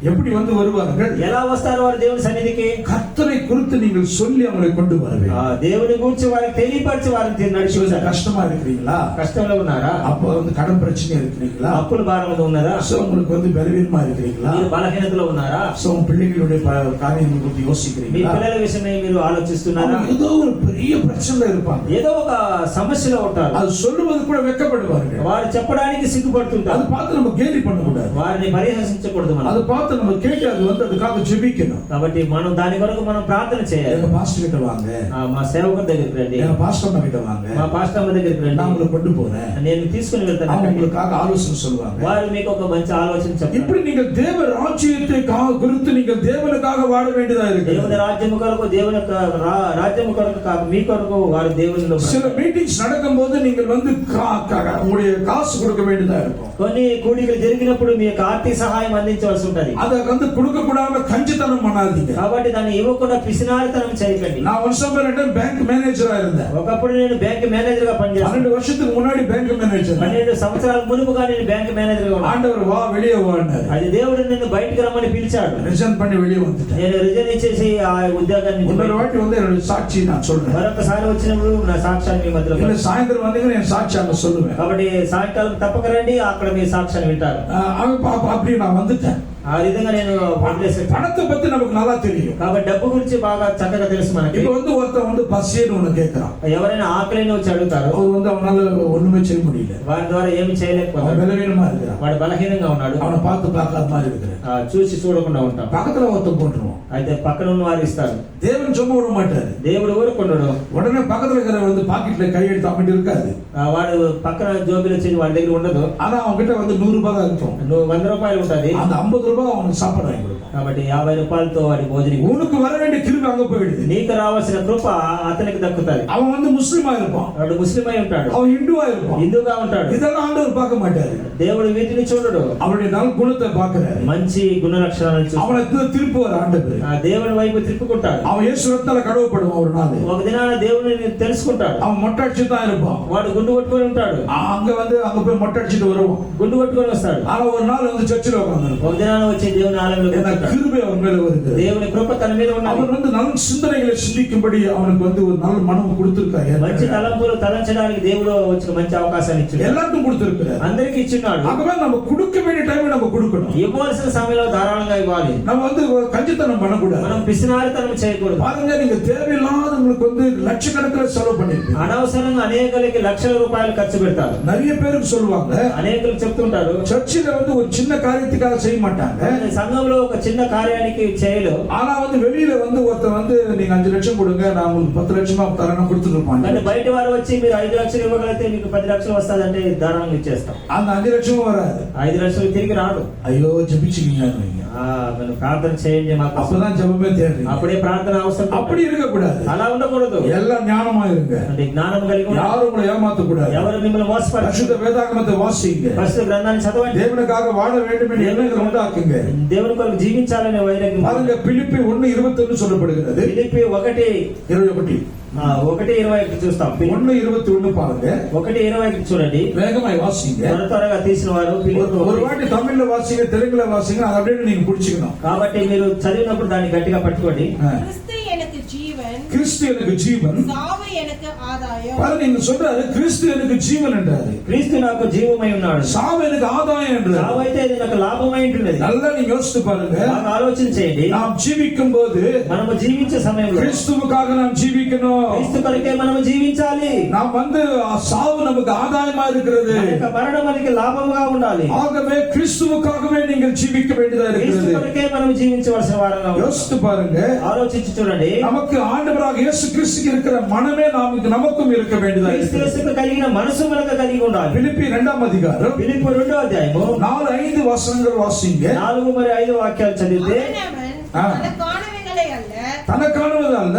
எப்படி வந்து வருவார்கள், ఎలా వస్తారు వారు దేవుని సన్నిధికి? கர்த்தரை குறித்து நீங்கள் சொல்லி அவங்களை கொண்டு வர ఆ வேண்டும். దేవుని గురించి వారికి తెలియపరిచి వారిని నడిపించాలి. கஷ்டமா இருக்கிறீங்களா, కష్టంలో ఉన్నారా? அப்ப வந்து கடன் பிரச்சனை இருக்கிறீங்களா, అప్పుల భారంలో ఉన్నారా? உங்களுக்கு வந்து பலவீனமா இருக்கிறீங்களா, మీరు బలహీనతలో ఉన్నారా? உங்க பிள்ளைகளுடைய காரியங்களை குறித்து మీ யோசிக்கிறீங்களா, పిల్లల విషయమై మీరు ఆలోచిస్తున్నారా? அவங்க ஏதோ ஒரு பெரிய பிரச்சனை இருப்பாங்க. ఏదో ఒక సమస్యలో ఉంటారు. அது சொல்லுவது கூட வெட்கப்படுவார்கள். వారు చెప్పడానికి సిగ్గుపడుతుంటారు. அதை பார்த்து நம்ம கேலி பண்ணக்கூடாது. వారిని పరిహసించకూడదు మనం. அதை பார்த்து நம்ம கேட்டு அது வந்து அதுக்காக ஜெபிக்கணும். కాబట్టి మనం దాని కొరకు మనం ప్రార్థన చేయాలి. எங்க பாஸ்டர் கிட்ட வாங்க, మా సేవకుడి దగ్గరికి రండి, எங்க பாஸ்டர் அம்மா கிட்ட வாங்க, మా పాస్టర్ అమ్మ దగ్గరికి రండి, நான் உங்களை கொண்டு போறேன், నేను తీసుకుని వెళ్తాను. அவங்க உங்களுக்காக ஆலோசனை சொல்லுவாங்க. వారు మీకు ఒక మంచి ఆలోచన చెప్తారు. இப்படி நீங்கள் தேவ ராஜ்யத்தை குறித்து நீங்கள் தேவனுக்காக வாழ வேண்டியதா இருக்கு. దేవుని రాజ్యము కొరకు, దేవుని రాజ్యము కొరకు మీ కొరకు వారు దేవునిలో சில மீட்டிங்ஸ் நடக்கும்போது நீங்கள் வந்து உங்களுடைய காசு கொடுக்க வேண்டியதா இருக்கும். కొన్ని కూడికలు జరిగినప్పుడు మీ యొక్క ఆర్థిక సహాయం అందించవలసి ఉంటది. அதை வந்து கொடுக்க கூடாம கஞ்சித்தனம் பண்ணாதீங்க. కాబట్టి దాన్ని ఇవ్వకుండా పిసినారితనం చేయకండి. நான் வருஷம் பேங்க் மேனேஜரா இருந்தேன். ఒకప్పుడు నేను బ్యాంక్ మేనేజర్ గా పనిచేస్తాను. 12 வருஷத்துக்கு முன்னாடி பேங்க் மேனேஜர். 12 సంవత్సరాల మునుపుగా నేను బ్యాంక్ మేనేజర్ గా ఉన్నాను. ஆண்டவர் வா வெளியே வான்னாரு. అది దేవుడు నిన్ను బయటికి రమ్మని పిలిచాడు. ரிசைன் பண்ணி வெளியே வந்துட்டேன். నేను రిజైన్ ఇచ్చేసి ఆ ఉద్యోగాన్ని இன்னொரு வாட்டி வந்து என்னோட சாட்சி நான் சொல்றேன். మరొకసారి వచ్చినప్పుడు నా సాక్ష్యాన్ని మీ మధ్యలో இல்ல சாயந்தரம் வந்தீங்கன்னா என் சாட்சி அங்க சொல்லுவேன். కాబట్టి సాయంకాలం తప్పక రండి, అక్కడ మీ సాక్ష్యాన్ని వింటారు. அப்படி நான் வந்துட்டேன். ఆ విధంగా నేను వదిలేసాను. பணத்தை பத்தி நமக்கு நல்லா தெரியும். కాబట్టి డబ్బు గురించి బాగా చక్కగా తెలుసు మనకి. இப்ப வந்து ஒருத்தன் வந்து பசின்னு ஒண்ணு கேட்கறான். ఎవరైనా ఆకలిని వచ్చి అడుగుతారు. அவர் வந்து அவனால ஒண்ணுமே செய்ய முடியல. వారి ద్వారా ఏమి அவன் చేయలేకపోతాడు. பலவீனமா இருக்கிறான். వాడు బలహీనంగా ఉన్నాడు. அவனை பார்த்து பார்க்காத மாதிரி இருக்கிறான். చూసి చూడకుండా ఉంటాం. பக்கத்துல ஒருத்தன் போட்டுருவான். అయితే పక్కన ఉన్న వారు ఇస్తారు. தேவன் சும்மா விட மாட்டாரு. దేవుడు ఊరుకున్నాడు. உடனே பக்கத்துல இருக்கிற வந்து பாக்கெட்ல கையெழுத்து அவன் இருக்காது. వాడు పక్కన జోబిలో వచ్చి వాడి దగ్గర ఉండదు. ஆனா அவன் கிட்ட வந்து 100 ரூபாய் தான் இருக்கும். 100 రూపాయలు ఉంటది. அந்த 50 రూபாய் அவனுக்கு சாப்பாடு வாங்கி கொடுப்பான். కాబట్టి 50 రూపాయలతో వాడి భోజనం. உனக்கு வர வேண்டிய கிருபை அங்க போயிடுது. నీకు రావాల్సిన కృప అతనికి దక్కుతాది. அவன் வந்து ముస్లిమా இருப்பான். వాడు ముస్లిం అయి ఉంటాడు. அவன் இந்துவா இருப்பான். హిందూగా ఉంటాడు. இதெல்லாம் ஆண்டவர் பார்க்க மாட்டாரு. దేవుడు వీటిని చూడడు. அவனுடைய நல் குணத்தை பார்க்கிறாரு. మంచి గుణ లక్షణాలను చూస్తాడు. அவனை திருப்புவார் ஆண்டவர். ఆ దేవుని వైపు తిప్పుకుంటాడు. அவன் இயேசு ரத்தத்தால கழுவப்படுவான் ஒரு நாள். ఒక దినాన దేవుని తెలుసుకుంటాడు. அவன் மொட்டை அடிச்சு தான் இருப்பான். వాడు గుండు కొట్టుకొని ఉంటాడు. அங்க போய் மொட்டை அடிச்சுட்டு வருவான். గుండు కొట్టుకొని వస్తాడు. ஆனா ஒரு நாள் வந்து சர்ச்சில் உட்கார்ந்திருப்பான். ఒక దినాన వచ్చి దేవుని ఆలయంలో కూర్చుంటాడు. கிருபை அவன் மேல வருது. దేవుని కృప తన మీద ఉన్నది. அவன் வந்து நல்ல சிந்தனைகளை சிந்திக்கும்படி அவனுக்கு வந்து ஒரு நல்ல மனம் கொடுத்திருக்காரு. మంచి తలంపులు తలంచడానికి దేవుడు వచ్చిన మంచి అవకాశాన్ని ఇచ్చాడు. எல்லாருக்கும் கொடுத்திருக்கிறார். అందరికీ ఇచ్చినాడు. ஆகவே நம்ம கொடுக்க வேண்டிய டைம் நம்ம கொடுக்கணும். ఇవ్వాల్సిన సమయంలో ధారాళంగా ఇవ్వాలి. நம்ம வந்து கஞ்சித்தனம் பண்ணக்கூடாது. మనం పిసినారితనం చేయకూడదు. பாருங்க, நீங்க தேவையில்லாதவங்களுக்கு வந்து லட்சக்கணக்கில் செலவு பண்ணிருக்கீங்க. అనవసరంగా అనేకలకి లక్షల రూపాయలు ఖర్చు పెడతారు. நிறைய பேருக்கு சொல்லுவாங்க, అనేకలకు చెప్తుంటారు, சர்ச்சில் வந்து ஒரு சின்ன காரியத்துக்காக செய்ய மாட்டாங்க. సంఘంలో ఒక చిన్న కార్యానికి చేయలు. ஆனா வந்து வெளியில வந்து ஒருத்தர் வந்து நீங்க 5 லட்சம் கொடுங்க, நான் உங்களுக்கு 10 லட்சமா தரேன்னு கொடுத்துருப்பாங்க. అంటే బయట వారు వచ్చి మీరు 5 లక్షలు ఇవ్వగలిగితే మీకు 10 లక్షలు వస్తాదంటే ధారాళంగా ఇచ్చేస్తాం. அந்த 5 லட்சமும் வராது. 5 లక్షలు తిరిగి రాదు. ஐயோ ஜெபிச்சிங்க, మనం ప్రార్థన చేయండి, మాకు அப்பதான் ஜெபமே தேடுறீங்க. అప్పుడే ప్రార్థన అవసరం. அப்படி இருக்க கூடாது. అలా ఉండకూడదు. எல்லாம் ஞானமா இருங்க. అంటే జ్ఞానం కలిగి ఉండాలి. யாரும் உங்களை ஏமாத்த கூடாது. ఎవరు మిమ్మల్ని మోసపరచు. பரிசுத்த வேதாகமத்தை வாசிங்க. పరిశుద్ధ గ్రంథాన్ని చదవండి. தேவனுக்காக வாழ வேண்டும் என்ற எண்ணங்களை உண்டாக்குங்க. దేవుని కొరకు జీవించాలనే వైరాగ్యం. பாருங்க, பிலிப்பி 1:21 சொல்லப்படுகிறது. ఫిలిప్పీ 1:21 చూస్తాం. 1:21 பாருங்க. 1:21 చూడండి. வேகமாய் வாசிங்க. త్వరగా తీసిన వారు ஒரு வாட்டி தமிழ்ல வாசிங்க, தெலுங்குல வாசிங்க, அதை அப்படியே நீங்க புடிச்சுக்கணும். కాబట్టి మీరు చదివినప్పుడు దాన్ని గట్టిగా పట్టుకోండి. கிறிஸ்து எனக்கு ஜீவன், கிறிஸ்து எனக்கு ஜீவன். சாவு எனக்கு ஆதாயம். பாருங்க, நீங்க சொல்றாரு கிறிஸ்து எனக்கு ஜீவன் என்றாரு. క్రీస్తు నాకు జీవమై ఉన్నాడు, சாவு எனக்கு ஆதாயம் என்றாரு. సావు అయితే ఇది నాకు లాభమై ఉంటున్నది. நல்லா நீங்க யோசித்து பாருங்க. బాగా ఆలోచన చేయండి. நாம் ஜீவிக்கும் போது మనము జీవించే సమయంలో கிறிஸ்துவுக்காக நாம் ஜீவிக்கணும். క్రీస్తు కొరకే మనము జీవించాలి. நாம் சாவு நமக்கு ஆதாயமா இருக்கிறது. మన యొక్క మరణం మనకి లాభముగా ఉండాలి. ஆகவே கிறிஸ்துவுக்காகவே நீங்கள் ஜீவிக்க வேண்டியதா క్రీస్తు இருக்கிறது. కొరకే మనం జీవించవలసిన వారంగా ఉన్నాం. யோசித்து பாருங்க. ఆలోచించి చూడండి. நமக்கு ஆண்டவராக இயேசு கிறிஸ்துக்கு இருக்கிற மனமே நமக்கும் இருக்க வேண்டியதா క్రీస్తు இருக்கிறது. యేసుకు కలిగిన మనసు మనకు కలిగి ఉండాలి. பிலிப்பி 2వ అధ్యాయం ఫిలిప్పీ 2వ అధ్యాయము 4-5 వచనங்கள் వాసింగ. 4 మరియు 5 వాక్యాలు చదివితే, அவனவன் தனக்கானவைகளை அல்ல, தனக்கானது அல்ல,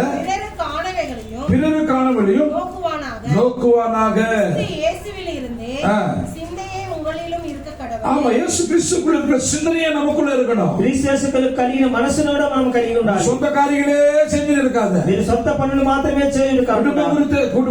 பிறருக்கானவளையும் நோக்குவானாக. இயேசுவில் இருந்தே சிந்தையே உங்களிலும் இருக்க கடவுள். ஆமா, இயேசு கிறிஸ்துக்குள்ள இருக்கிற சிந்தனையே நமக்குள்ள இருக்கணும். క్రీస్తు యేసుకు కలిగిన మనసును కూడా మనం కలిగి ఉండాలి. சொந்த காரியங்களே செஞ்சு இருக்காத. మీరు సొంత పనులు మాత్రమే చేయరు కాకుండా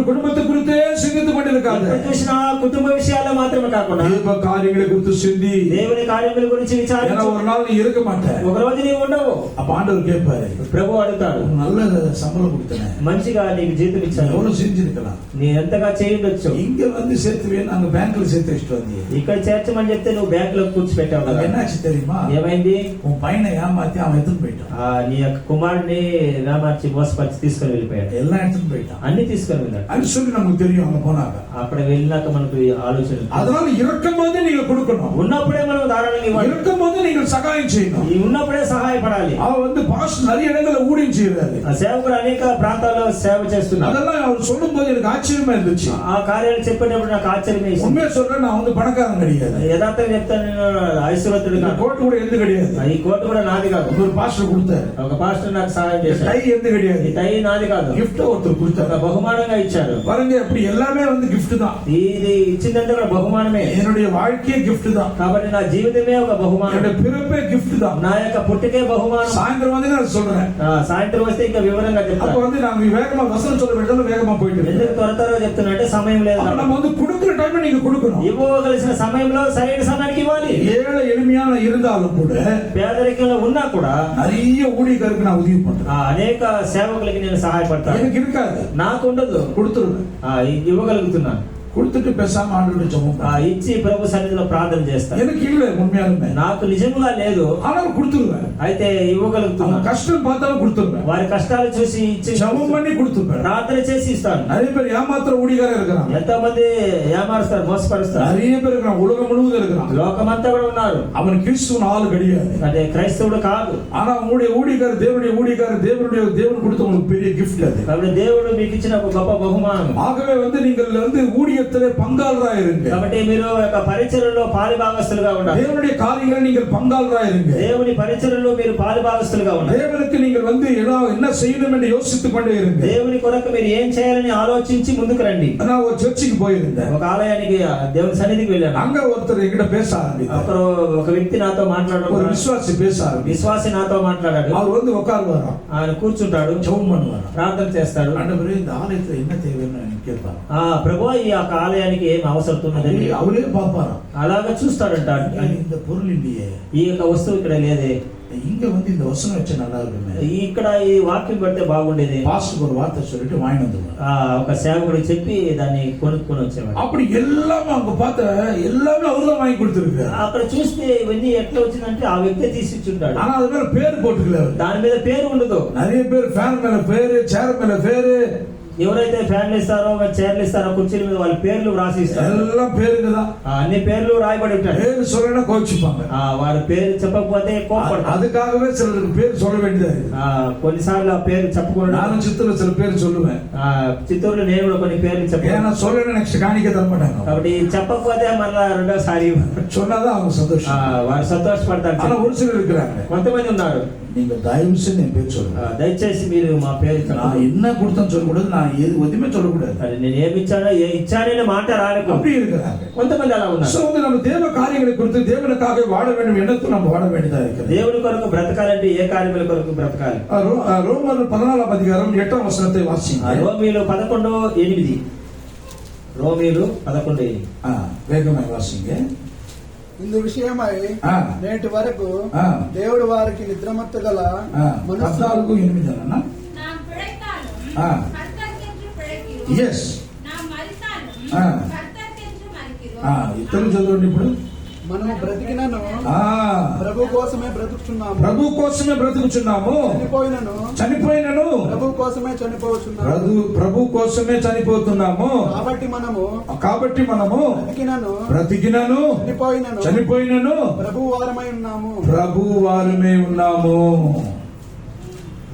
குடும்பத்தை குறித்தே சிந்தித்து கொண்டிருக்காத. చూసిన కుటుంబ విషయాల్లో మాత్రమే కాకుండా தேவ காரியங்களை குறித்து சிந்தி. దేవుని కార్యముల గురించి విచారించు. ஒரு நாள் நீ இருக்க மாட்ட, ఒక రోజు నీవు ఉండవు. அப்ப ஆண்டவர் கேட்பாரு, ప్రభు అడుగుతాడు, நல்ல சம்பளம் கொடுத்தேன், మంచిగా నీకు జీతం ఇచ్చాను, எவ்வளவு செஞ்சிருக்கலாம், నీ ఎంతగా చేయిండొచ్చు, இங்க வந்து சேர்த்துவேன், அங்க பேங்க்ல சேர்த்து வச்சுட்டு வந்தீங்க, ఇక్కడ చేర్చమని చెప్తే నువ్వు బ్యాంక్ లో కూర్చిపెట్టావు కదా. என்னாச்சு தெரியுமா? ఏమైంది? உன் பையனை ஏமாத்தி அவன் எடுத்துன்னு போயிட்டான். నీ యొక్క కుమారుడిని రామార్చి మోసపరిచి తీసుకొని వెళ్ళిపోయాడు. எல்லாம் எடுத்துன்னு போயிட்டான். అన్ని తీసుకొని వెళ్ళాడు. அது சொல்லி நமக்கு தெரியும். அங்க போனாங்க, అక్కడ వెళ్ళినాక మనకు ఆలోచన. அதனால இறக்கும் போது நீங்க கொடுக்கணும். ఉన్నప్పుడే మనం దారాలను ఇవ్వాలి. இறக்கும் போது நீங்கள் சகாயம் செய்யணும். ఉన్నప్పుడే సహాయపడాలి. அவன் வந்து பாஸ்டர் நிறைய இடங்கள்ல ஊழியம் செய்யறாரு. ఆ సేవకుడు అనేక ప్రాంతాల్లో సేవ చేస్తున్నాడు. அதெல்லாம் அவர் சொல்லும் போது எனக்கு ஆச்சரியமா இருந்துச்சு. ఆ కార్యాలు చెప్పేటప్పుడు నాకు ఆశ్చర్యం వేసింది. உண்மையா சொல்றேன், நான் வந்து பணக்காரன் கிடையாது, యథార్థంగా చెప్తాను, నేను ఐశ్వర్యవంతుడు కాదు. கோட்டு கூட எந்த கிடையாது. ఈ కోట్ కూడా నాది కాదు. ஒரு பாஸ்டர் கொடுத்தாரு. ఒక పాస్టర్ నాకు సహాయం చేశాడు. டை எந்த கிடையாது. ఈ టై నాది కాదు. கிஃப்ட் ஒருத்தர் கொடுத்தாரு. ఒక బహుమానంగా ఇచ్చారు. பாருங்க, அப்படி எல்லாமே வந்து கிஃப்ட் தான். ఇది ఇచ్చిందంటే కూడా బహుమానమే. என்னுடைய வாழ்க்கையே கிஃப்ட் தான். కాబట్టి నా జీవితమే ఒక బహుమానం. என்னுடைய பிறப்பே கிஃப்ட் தான். నా యొక్క పుట్టుకే బహుమానం. சாயந்தரம் வந்து நான் சொல்றேன், సాయంత్రం వస్తే ఇంకా వివరంగా அப்ப చెప్తాను. வந்து நாங்க வேகமா வசனம் சொல்ல வேண்டாம், வேகமா போயிட்டு ఎందుకు త్వరగా చెప్తున్నట్టే సమయం లేదు. அப்ப நம்ம வந்து கொடுக்கிற டைம் நீங்க கொடுக்கணும். ఇవ్వవలసిన సమయంలో సరైన సమయానికి ఇవ్వాలి. ஏழை எளிமையான இருந்தாலும் கூட పేదరికంలో ఉన్నా కూడా நிறைய ஊழியர்களுக்கு நான் உதவி பண்றேன். అనేక సేవకులకి నేను సహాయపడతాను. எனக்கு இருக்காது, నాకు ఉండదు, கொடுத்துருவேன். ఇవ్వగలుగుతున్నాను. கொடுத்துட்டு பேசாம ஆண்டவரை ஜெபம் பண்ணுவேன். ఇచ్చి ప్రభు సన్నిధిలో ప్రార్థన చేస్తాను. எனக்கு இல்ல உண்மையாலுமே, నాకు నిజంగా లేదు, ஆனாலும் கொடுத்துருவேன். అయితే ఇవ్వగలుగుతున్నాను. அவங்க கஷ்டம் பார்த்தாலும் கொடுத்துருவேன். వారి కష్టాలు చూసి ఇచ్చి ஜெபம் பண்ணி கொடுத்துருவேன். ప్రార్థన చేసి ఇస్తాను. நிறைய பேர் ஏமாத்துற ஊழியக்காரர் இருக்கிறாங்க, ఎంతో మంది ఏమారుస్తారు, మోసపరుస్తారు. நிறைய பேர் இருக்கிறாங்க, உலகம் முழுவதும் இருக்கிறாங்க. లోకమంతా కూడా ఉన్నారు. அவன் கிறிஸ்துவ ஆளு கிடையாது, అంటే క్రైస్తవుడు కాదు. ஆனா உங்களுடைய ஊழியக்காரர் தேவன் கொடுத்த உங்களுக்கு பெரிய கிஃப்ட் அது. కాబట్టి దేవుడు మీకు ఇచ్చిన ఒక గొప్ప బహుమానం. ஆகவே வந்து நீங்கள் வந்து ஊழியத்திலே பங்காளராக இருங்க. కాబట్టి మీరు ఒక పరిచర్యలో పాలిభాగస్తులుగా ఉండాలి. தேவனுடைய காரியங்களை நீங்கள் பங்காளராக இருங்க. దేవుని పరిచర్యలో మీరు పాలిభాగస్తులుగా ఉండాలి. தேவனுக்கு நீங்கள் வந்து என்ன செய்யணும் என்று யோசித்துக் கொண்டே இருங்க. దేవుని కొరకు మీరు ఏం చేయాలని ఆలోచించి ముందుకు రండి. நான் ஒரு சர்ச்சுக்கு போயிருந்தேன். ఒక ఆలయానికి దేవుని సన్నిధికి వెళ్ళాను. அங்க ஒருத்தர் என்கிட்ட பேச ஆரம்பித்தார். ఒక వ్యక్తి నాతో మాట్లాడాడు. ஒரு விசுவாசி பேச ஆரம்பித்தார். విశ్వాసి నాతో మాట్లాడాడు. அவர் வந்து உட்காருவாராம், ఆయన కూర్చుంటాడు, ஜெபம் பண்ணுவாராம், ప్రార్థన చేస్తాడు. ஆண்டவரே இந்த ஆலயத்துல என்ன தேவைன்னு கேட்பார். ప్రభు ఈ యొక్క ఆలయానికి ఏం అవసరం ఉన్నదని அவரே பாப்பாராம். అలాగా చూస్తాడంట. இந்த பொருள் இல்லையே, ఈ యొక్క వస్తువు ఇక్కడ లేదే, இங்க வந்து இந்த வசனம் வச்சா நல்லா இருக்குமே, ఇక్కడ ఈ వాక్యం పెడితే బాగుండేది. பாஸ்டர் ஒரு வார்த்தை சொல்லிட்டு வாங்கி வந்துருவார். ఒక సేవకుడు చెప్పి దాన్ని కొనుక్కొని వచ్చేవాడు. அப்படி எல்லாமே அவங்க பார்த்த எல்லாமே அவர்தான் வாங்கி கொடுத்திருக்காரு. అక్కడ చూస్తే ఇవన్నీ ఎట్లా వచ్చిందంటే ఆ వ్యక్తి తీసిచ్చుంటాడు. ஆனா அது மேல பேர் போட்டுக்கல. దాని మీద పేరు ఉండదు. நிறைய பேர் ஃபேன் மேல பேரு, சேர் மேல பேரு, ఎవరైతే ఫ్యాన్లు ఇస్తారో చైర్లు ఇస్తారో కుర్చీల మీద వాళ్ళ పేర్లు రాసి ఇస్తారు. எல்லாம் பேருங்கதான். అన్ని పేర్లు రాయబడి ఉంటాయి. பேரு சொல்லனா கோச்சிப்பாங்க. వారి పేరు చెప్పకపోతే కోపడతారు. அதுக்காகவே சிலருக்கு பேர் சொல்ல வேண்டியதா இருக்கு. కొన్నిసార్లు ఆ పేరు చెప్పకుండా நானும் சித்தூர்ல சில பேர் சொல்லுவேன். చిత్తూరులో నేను కూడా కొన్ని పేర్లు చెప్పాను. ஏன்னா சொல்லணும் நெக்ஸ்ட் காணிக்க தர மாட்டாங்க. కాబట్టి చెప్పకపోతే మళ్ళా రెండోసారి சொன்னாதான் அவங்க சந்தோஷம். వారు సంతోషపడతారు. ஆனா ஒரு சிலர் இருக்கிறாங்க, కొంతమంది ఉన్నారు, நீங்க தயவு செஞ்சு என் பேர் சொல்லுங்க, దయచేసి మీరు మా పేరు நான் என்ன கொடுத்தேன்னு சொல்லக்கூடாது, நான் எதுவுமே சொல்லக்கூடாது, నేను ఏమి ఇచ్చానో ఇచ్చాననే మాట రాలేదు. அப்படி இருக்கிறாங்க. కొంతమంది అలా ఉన్నారు. சோ வந்து நம்ம தேவ காரியங்களை குறித்து தேவனுக்காக வாழ வேண்டும் எண்ணத்தில் நம்ம வாழ வேண்டியதா இருக்குது. దేవుని కొరకు బ్రతకాలంటే ఏ కార్యముల కొరకు బ్రతకాలి? ரோமர் 14వ అధ్యాయం 8వ వచనத்தை వాసించండి. రోమీయులు 11:8. రోమీయులు 11:8. వేగంగా వాసించండి. ఇందు విషయమై నేటి వరకు దేవుడు వారికి నిద్రమత్తు గల 14:8 நாம் பிழைத்தாலும் ஆ. கர்த்தருக்கென்று பிழைக்கிறோம். எஸ். நாம் மரித்தாலும் ஆ. கர்த்தருக்கென்று மரிக்கிறோம். ఇతరులు చదవండి ఇప్పుడు. మనము బ్రతికినను ఆ, ప్రభు కోసమే బ్రతుకుచున్నాము. ప్రభు కోసమే బ్రతుకుచున్నాము. చనిపోయినను ప్రభు కోసమే చనిపోవచ్చున్నాము. ప్రభు కోసమే చనిపోతున్నాము. కాబట్టి మనము బ్రతికినను చనిపోయినను ప్రభు వారమై ఉన్నాము. ప్రభు వారమే ఉన్నాము.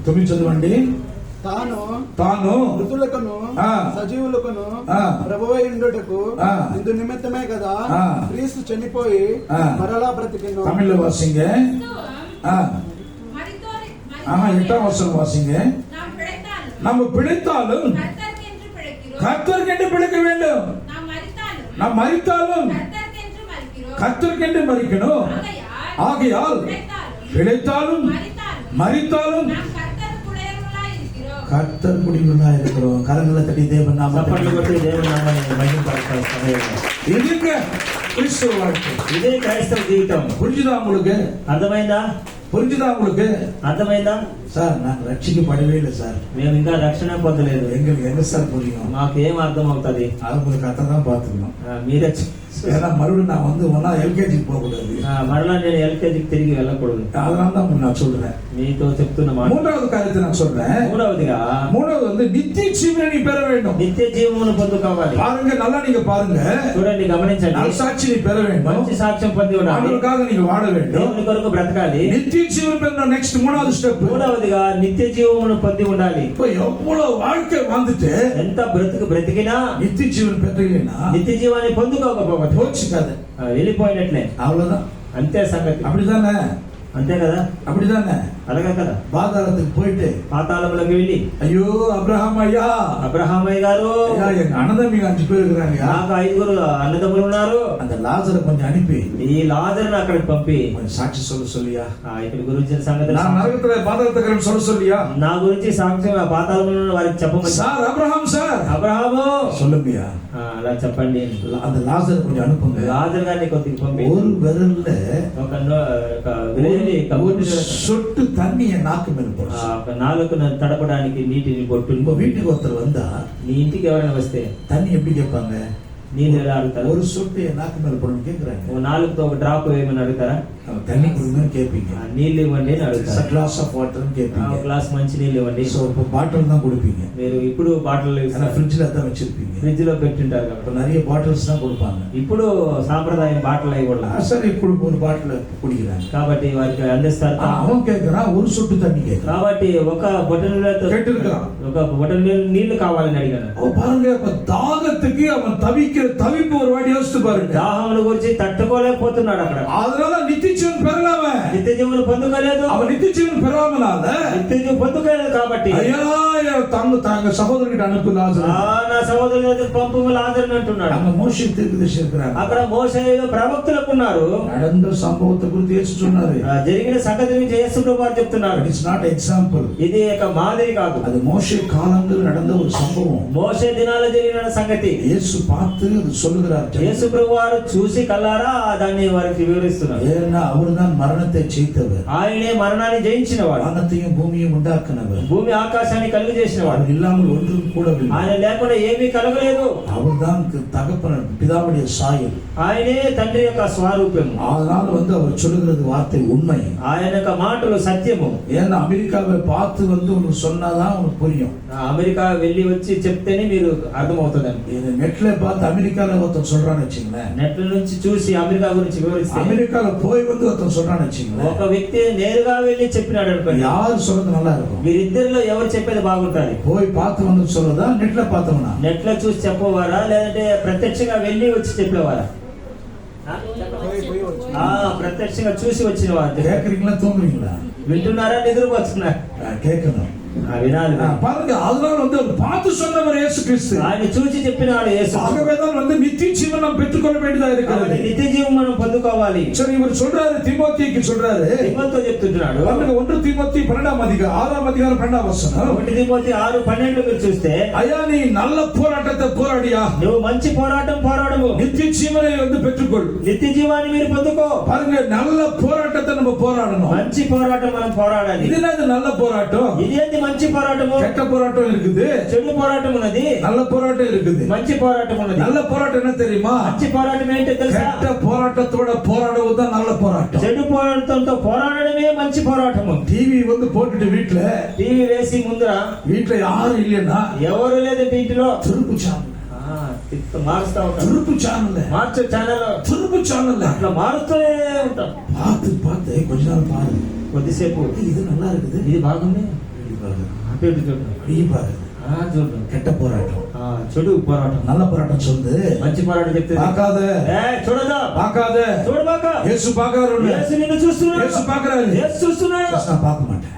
9 చదవండి. తాను మృతులకును ఆ. సజీవులకును ఆ. ప్రభువై ఉండుటకు ఆ. ఇందు నిమిత్తమే కదా ఆ. క్రీస్తు చనిపోయి ఆ. మరలా బ్రతికిను. తమిళ వాసింగ மரித்தோரை 8 வருஷம் வாசிங்க. நாம் பிழைத்தாலும் நம்ம பிழைத்தாலும் கர்த்தருக்கென்று பிழைக்கிறோம். கர்த்தருக்கென்று பிழைக்க வேண்டும். நாம் மரித்தாலும் கர்த்தருக்கென்று மரிக்கிறோம். கர்த்தருக்கென்று மரிக்கணும். ஆகையால் பிழைத்தாலும் மரித்தாலும் நாம் கர்த்தருக்குடையவர்களாய் இருக்கிறோம். கர்த்தருக்குடையவர்களாய் இருக்கிறோம். கரங்களை தட்டி தேவன் చప్పట్లు நாமத்தை కొట్టి దేవుని నామాన్ని మహిమపరచాలి సమయంలో. இதுங்க கிறிஸ்துவ வாழ்க்கை. ఇదే క్రైస్తవ జీవితం. புரிஞ்சுதா உங்களுக்கு? అర్థమైందా? புரிஞ்சுதா உங்களுக்கு? అర్థమైందా? சார் நான் ரட்சிக்கப்படவே இல்லை சார். మేము ఇంకా రక్షణ పొందలేదు. எங்களுக்கு எங்க சார் புரியும்? మాకు ఏం అర్థం అవుతుంది? அவங்களுக்கு அத்தை தான் பார்த்துக்கணும். మీరే ஏன்னா மறுபடியும் நான் வந்து ஒன்னா எல்கேஜிக்கு போக கூடாது. మరలా నేను ఎల్కేజీకి తిరిగి వెళ్ళకూడదు. அதனால தான் நான் சொல்றேன். మీతో చెప్తున్న మాట. மூன்றாவது காரியத்தை நான் சொல்றேன். மூணாவது வந்து நித்திய ஜீவனை நீ பெற வேண்டும். నిత్య జీవమును పొందుకోవాలి. பாருங்க, நல்லா நீங்க பாருங்க. చూడండి, గమనించండి. நற்சாட்சி நீ பெற வேண்டும். మంచి సాక్ష్యం పొంది ఉండాలి. ஆண்டவருக்காக நீங்க வாழ வேண்டும். దేవుని కొరకు బ్రతకాలి. நித்திய ஜீவன் பெற நெக்ஸ்ட் மூணாவது ஸ்டெப். మూడవదిగా నిత్య జీవమును పొంది ఉండాలి. இப்போ எவ்வளவு வாழ்க்கை வந்துட்டு ఎంత బ్రతికినా நித்திய ஜீவன் பெற்றீங்கன்னா నిత్య జీవాన్ని పొందుకోకపోతే போச்சுக்காது, వెళ్ళిపోయినట్లే. அவ்வளவுதான். అంతే సంగతి. அப்படிதானே? అంతే కదా? அப்படிதானே? అలాగే కదా. பாதாளத்துக்கு போயிட்டு పాతాళంలోకి వెళ్ళి, ஐயோ அப்ரஹாம் ஐயா, అబ్రహామయ్య గారు, ஐயா எங்க அண்ணதம்பிங்க 5 பேர் இருக்கிறாங்க, నాకు 5 అన్నదమ్ములు ఉన్నారు, அந்த லாசரை கொஞ்சம் அனுப்பி ఈ లాజరుని అక్కడికి పంపి கொஞ்சம் సాక్షి சொல்லியா, ఇక్కడ గురించి సంగతి நான் நரகத்துல பாதாளத்துக்கு சொல்லியா, నా గురించి సాక్ష్యం పాతాళంలో వారికి చెప్పమని. சார் அப்ரஹாம் சார், అబ్రహాము சொல்லுங்கயா, అలా చెప్పండి. அந்த லாசரை கொஞ்சம் அனுப்புங்க. లాజరు గారిని కొద్దిగా పంపి ஒரு விரல்ல ஒரு சொட்டு தண்ணிய நாக்கு மேல போடு. నాలుగు తడపడానికి నీటిని బొట్టు. உங்க வீட்டுக்கு ஒருத்தர் வந்தா నీ ఇంటికి ఎవరైనా వస్తే தண்ணி எப்படி கேட்பாங்க? నీళ్ళు ఎలా అడుగుతారు? ஒரு சொட்டு நாக்கு மேல போடணும்னு கேக்குறாங்க. ఓ నాలుగుతో ఒక డ్రాప్ వేయమని అడుగుతారా? தண்ணி கொடுங்கன்னு கேட்பீங்க. నీళ్ళు ఇవ్వండి అని అడుగుతారు. గ్లాస్ ఆఫ్ వాటర్ కేட்பீங்க. ఒక గ్లాస్ మంచి నీళ్ళు ఇవ్వండి. సో இப்போ பாட்டில் தான் கொடுப்பீங்க. మీరు ఇప్పుడు బాటిల్ ஆனா ஃப்ரிட்ஜ்ல தான் வச்சிருப்பீங்க. ఫ్రిడ్జ్ లో పెట్టింటారు இப்போ కాబట్టి நிறைய பாட்டில்ஸ் தான் கொடுப்பாங்க. ఇప్పుడు సాంప్రదాయం బాటిల్ అయి కూడా சரி ఇప్పుడు ஒரு பாட்டில் குடிக்கிறாங்க. కాబట్టి వారికి అందిస్తారు. அவன் கேக்குறான் ஒரு சொட்டு தண்ணி கேக்குறான். కాబట్టి ఒక బొటనవేలుతో கேட்டிருக்கான். ఒక బొటనవేలు నీళ్లు కావాలని అడిగాను. பாருங்க, அப்ப தாகத்துக்கு அவன் தவிக்கிற தவிப்பு ஒரு வாட்டி யோசிச்சு பாருங்க. దాహముల గురించి తట్టుకోలేకపోతున్నాడు అక్కడ. அதனால நித்தியஜீவன் பெறலாம నిత్య జీవనం పొందుకోలేదు. அவன் நித்தியஜீவன் பெறாமனால నిత్య జీవం పొందుకోలేదు కాబట్టి ஐயா தாங்க சகோதரர்கிட்ட அனுப்பு லாசரு. నా సహోదరుడు పంపు లాజరుని అంటున్నాడు. அங்க மோசே தீர்க்கதரிசி இருக்கிறாங்க. అక్కడ మోషేయులు ప్రవక్తలకు ఉన్నారు. நடந்த சம்பவத்தை குறித்து యేసు சொன்னாரு. జరిగిన సంగతి గురించి యేసు ప్రభువు చెప్తున్నారు. It's not example. ఇది ఒక మాదిరి కాదు. அது மோசே காலங்களில் நடந்த ஒரு சம்பவம். మోషే దినాల్లో జరిగిన సంగతి இயேசு பார்த்து அது சொல்லுகிறார். యేసు ప్రభువు వారు చూసి కల్లారా దాన్ని వారికి వివరిస్తున్నారు. ஏன்னா அவர்தான் மரணத்தை ஜெயித்தவர். ఆయనే మరణాన్ని జయించిన వాడు. வானத்தையும் பூமியையும் உண்டாக்கினவர். భూమి ఆకాశాన్ని కలుగు చేసిన వాడు. அவர் இல்லாமல் ஒன்றும் கூடவில்லை. ఆయన లేకుండా ఏమీ కలగలేదు. அவர்தான் தகப்பன் பிதாவுடைய சாயல். ఆయనే తండ్రి యొక్క స్వరూపం. அதனால அவர் சொல்லுகிறது வார்த்தை உண்மை. ఆయన యొక్క మాటలు సత్యము. ஏன்னா அமெரிக்காவை பார்த்து உனக்கு சொன்னாதான் உனக்கு புரியும். అమెరికా వెళ్ళి వచ్చి చెప్తేనే మీరు అర్థమవుతుందండి. நெட்ல பார்த்து அமெரிக்கால ஒருத்தன் சொல்றான்னு வச்சுங்களேன். నెట్ల నుంచి చూసి అమెరికా గురించి వివరిస్తే, அமெரிக்கால போய் ஒருத்தன் சொல்றான்னு வச்சுங்களேன், ఒక వ్యక్తి నేరుగా వెళ్ళి చెప్పినాడు అనుకోండి, யாரு சொல்றது நல்லா இருக்கும்? వీరిద్దరిలో ఎవరు చెప్పేది బాగుంటుంది? போய் பார்த்து வந்து சொல்றதா நெட்ல பார்த்தவனா? నెట్లో చూసి చెప్పేవారా లేదంటే ప్రత్యక్షంగా వెళ్ళి వచ్చి చెప్పేవారా? ప్రత్యక్షంగా చూసి వచ్చిన వారు. கேக்குறீங்களா தூங்குறீங்களா? వింటున్నారా నిద్రపోతున్నారు? கேட்கணும். వినాలి. பாருங்க, அதனால அவர் பார்த்து சொன்னவர் இயேசு கிறிஸ்து. ఆయన చూసి చెప్పినాడు యేసు. ஆகவேதான் நித்திய ஜீவன் நாம் பெற்றுக்கொள்ள வேண்டியதா இருக்கிறது. నిత్య జీవం మనం పొందుకోవాలి. சரி, இவர் சொல்றாரு, தீமோத்தேயுக்கு சொல்றாரு. తిమోతితో చెప్తున్నాడు. 1 தீமோத்தேயு 6 அதிகாரம் 2 వచనం. 1 తిమోతి 6:12 మీరు చూస్తే, ஐயா நீ நல்ல போராட்டத்தை போராடியா, నువ్వు మంచి పోరాటం పోరాడము, நித்திய ஜீவனை பெற்றுக்கொள். నిత్య జీవాన్ని మీరు పొందుకో. பாருங்க, நல்ல போராட்டத்தை நம்ம போராடணும். మంచి పోరాటం మనం పోరాడాలి. இது நல்ல போராட்டம். ఇదేంటి మంచి పోరాటము. கெட்ட போராட்டம் இருக்குது, చెడు పోరాటం ఉన్నది, நல்ல போராட்டம் இருக்குது. మంచి పోరాటం ఉన్నది. நல்ல போராட்டம் என்ன தெரியுமா? మంచి పోరాటం ఏంటో తెలుసా? கெட்ட போராட்டத்தோட போராடுவதுதான் நல்ல போராட்டம். చెడు పోరాటంతో పోరాడడమే మంచి పోరాటము. டிவி வந்து போட்டுட்டு வீட்டுல వేసి ముందర வீட்டுல யாரும் இல்லைன்னா ఎవరు లేదంటే ఇంటిలో திருப்பு சேனல், మారుస్తా ఉంటాం. திருப்பு சேனல், మార్చే ఛానల్ திருப்பு சேனல் అట్లా మారుతూనే ఉంటాం. பார்த்து பார்த்து கொஞ்ச நாள் பாரு, కొద్దిసేపు இது நல்லா இருக்குது, ఇది బాగుంది, இப்படி பாரு, అటు ఇటు చూడండి, இப்படி பாரு. చూడండి. கெட்ட போராட்டம், చెడు పోరాటం. நல்ல போராட்டம் சொல்லு. మంచి పోరాటం చెప్తే பார்க்காத, చూడదా, பார்க்காத. చూడబాక. இயேசு பார்க்கறாரு, యేసు నిన్ను చూస్తున్నాడు, இயேசு பார்க்கறாரு, యేసు చూస్తున్నాడు. நான் பார்க்க மாட்டேன்.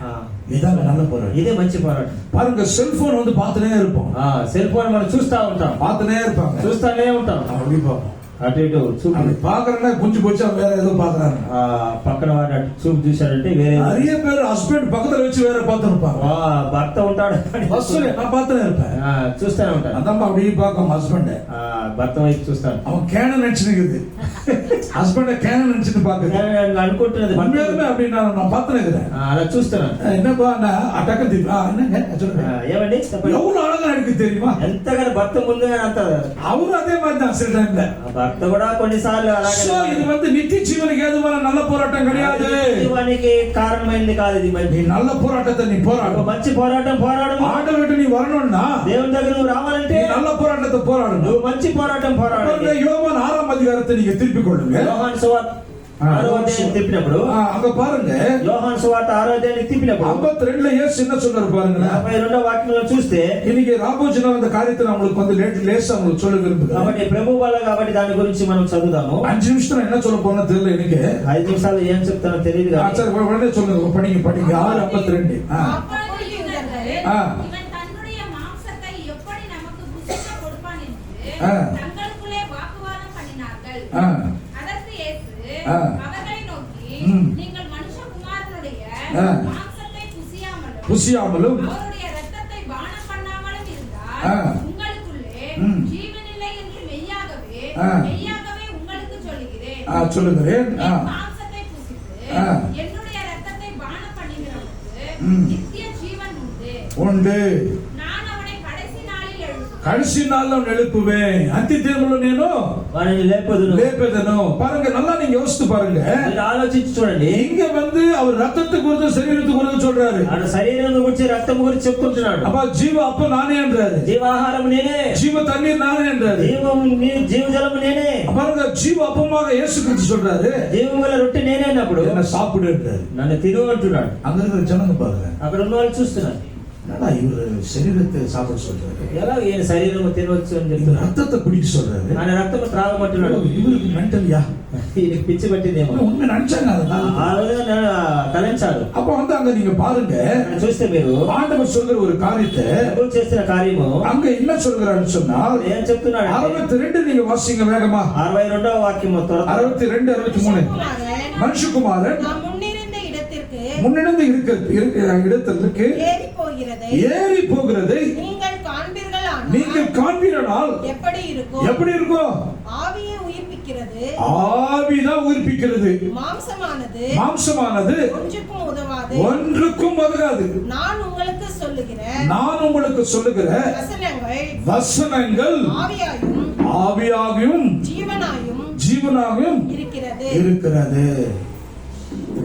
இதான் நல்ல போராட்டம். ఇదే మంచి పోరాటం. பாருங்க, செல்போன் வந்து பார்த்துனே இருப்போம், సెల్ ఫోన్ మనం చూస్తా ఉంటాం, பார்த்துனே இருப்பாங்க, చూస్తానే ఉంటాం. அப்படி பார்ப்போம். అటు ఇటు చూపు அப்படி பாக்குறேன்னா குஞ்சு போச்சா வேற ஏதோ பாக்குறாங்க. పక్కన వాడు అటు చూపు చూశాడంటే వేరే நிறைய பேர் ஹஸ்பண்ட் பக்கத்துல வச்சு வேற பார்த்து இருப்பாங்க. భర్త ఉంటాడు, பஸ்ல நான் பார்த்துனே இருப்பேன், చూస్తానే ఉంటాను. அதான் அப்படியே பார்க்கும் ஹஸ்பண்ட். భర్త వైపు చూస్తాను, அவன் கேன நினைச்சுக்குது, ஹஸ்பண்ட கேன நினைச்சுட்டு பாக்குது. అనుకుంటున్నది உண்மையாலுமே அப்படி நான் பார்த்துனே இருக்கிறேன். అలా చూస్తున్నాను. என்னப்பா அட்டக்க என்னங்க சொல்லுங்க, ఏమండి చెప్పండి. எவ்வளவு அழகா எனக்கு தெரியுமா? ఎంతగానో భర్త ముందు అంత அவரும் அதே மாதிரி தான் சில டைம்ல. భర్త కూడా కొన్నిసార్లు అలాగే. So, இது வந்து நித்திய ஜீவனுக்கு ஏதுவான நல்ல போராட்டம் கிடையாது. జీవానికి కారణమైంది కాదు ఇది. நீ நல்ல போராட்டத்தை நீ போராடு, మంచి పోరాటం పోరాడు. ஆண்டவர்கிட்ட நீ வரணும்னா దేవుని దగ్గర నువ్వు రావాలంటే நீ நல்ல போராட்டத்தை போராடணும். నువ్వు మంచి పోరాటం పోరాడాలి. யோவான் 6ஆம் அதிகாரத்தை நீங்க திருப்பிக் கொள்ளுங்க. యోహాను సువార్త 6వ అధ్యాయం తిప్పినప్పుడు, அங்க பாருங்க, యోహాను సువార్త 6వ అధ్యాయం తిప్పినప్పుడు 52ல இயேசு என்ன சொல்றாரு பாருங்க. 52వ వాక్యంలో చూస్తే, இன்னைக்கு ராபோஜன அந்த காரியத்தை உங்களுக்கு வந்து லேசா உங்களுக்கு சொல்ல விரும்புகிறேன். కాబట్టి ప్రభు వల్ల కాబట్టి దాని గురించి మనం చదువుదాము. 5 நிமிஷம் என்ன சொல்ல போறேன்னு தெரியல எனக்கு. 5 నిమిషాలు ఏం చెప్తానో తెలియదు కానీ சரி உடனே சொல்லுங்க, படிங்க 6:52. அப்பொழுது யூதர்கள் இவன் தன்னுடைய மாம்சத்தை எப்படி நமக்கு புசிக்க கொடுப்பான் என்று தங்களுக்குள்ளே வாக்குவாதம் பண்ணினார்கள். அதற்கு இயேசு அவர்களை நோக்கி, நீங்கள் மனுஷகுமாரனுடைய மாம்சத்தை புசியாமலும் அவருடைய இரத்தத்தை பானம் பண்ணாமலும் இருந்தால் உங்களுக்குள்ளே ஜீவனில்லை என்று மெய்யாகவே உங்களுக்கு சொல்லுகிறேன். என் மாம்சத்தை புசித்து என்னுடைய இரத்தத்தை பானம் பண்ணுகிறவனுக்கு நித்திய ஜீவன் உண்டு. நான் அவனை கடைசி நாள்ல எழுப்புவேன், அந்தி தேர்வுல నేను వారిని లేపేదను. பாருங்க, நல்லா நீங்க யோசித்து பாருங்க. ఆలోచించి చూడండి. இங்க வந்து அவர் ரத்தத்தை குறித்து శరీరத்தை குறித்து சொல்றாரு. ఆయన శరీరం గురించి రక్తం గురించి చెప్తున్నాడు. அப்ப జీవ అప్ప నానే అంటారు, జీవాహారం నేనే, జీవ తన్నీర్ నానే అంటారు, జీవజలం నేనే. பாருங்க, జీవ అప్పமாக இயேசு கிறிஸ்து சொல்றாரு, జీవం గల రొట్టె నేనే అన్నప్పుడు என்ன சாப்பிடு అంటారు, నన్ను తిను అంటున్నాడు. அங்க இருக்கிற ஜனங்க பாருங்க, అక్కడ ఉన్న వాళ్ళు చూస్తున్నారు. இவர் శరీரத்தை சாப்பிட சொல்றாரு, ఎలా ఈయన శరీరం తినవచ్చు అని చెప్తున్నారు. ரத்தத்தை குடிக்க சொல்றாரு, ఆయన రక్తం త్రాగమంటున్నాడు. இவருக்கு మెంటల్யா, ఈయనకి పిచ్చి పట్టిందేమో, உண்மை நினைச்சாங்க அதனால ఆ రోజున తలంచాడు. அப்ப வந்து அங்க நீங்க பாருங்க, చూస్తే మీరు ஆண்டவர் சொல்ற ஒரு காரியத்தை ప్రభు చేసిన కార్యము அங்க என்ன சொல்றாருன்னு சொன்னால், ఏం చెప్తున్నాడు? 62 நீங்க வாசிங்க வேகமா. 62వ వాక్యము 62 63. மனுஷகுமாரன் நாம் முன்னிருந்த இடத்திற்கு முன்னிருந்து இடத்திற்கு ஏறி போகிறதை நீங்கள் காண்பீர்களானால் எப்படி இருக்கும்? ஆவியை உயிர்ப்பிக்கிறது, ஆவிதான் உயிர்ப்பிக்கிறது, மாம்சமானது ஒன்றுக்கும் உதவாது. நான் உங்களுக்கு சொல்லுகிற வசனங்கள் ஆவியாகவும் ஜீவனாகவும் இருக்கிறது.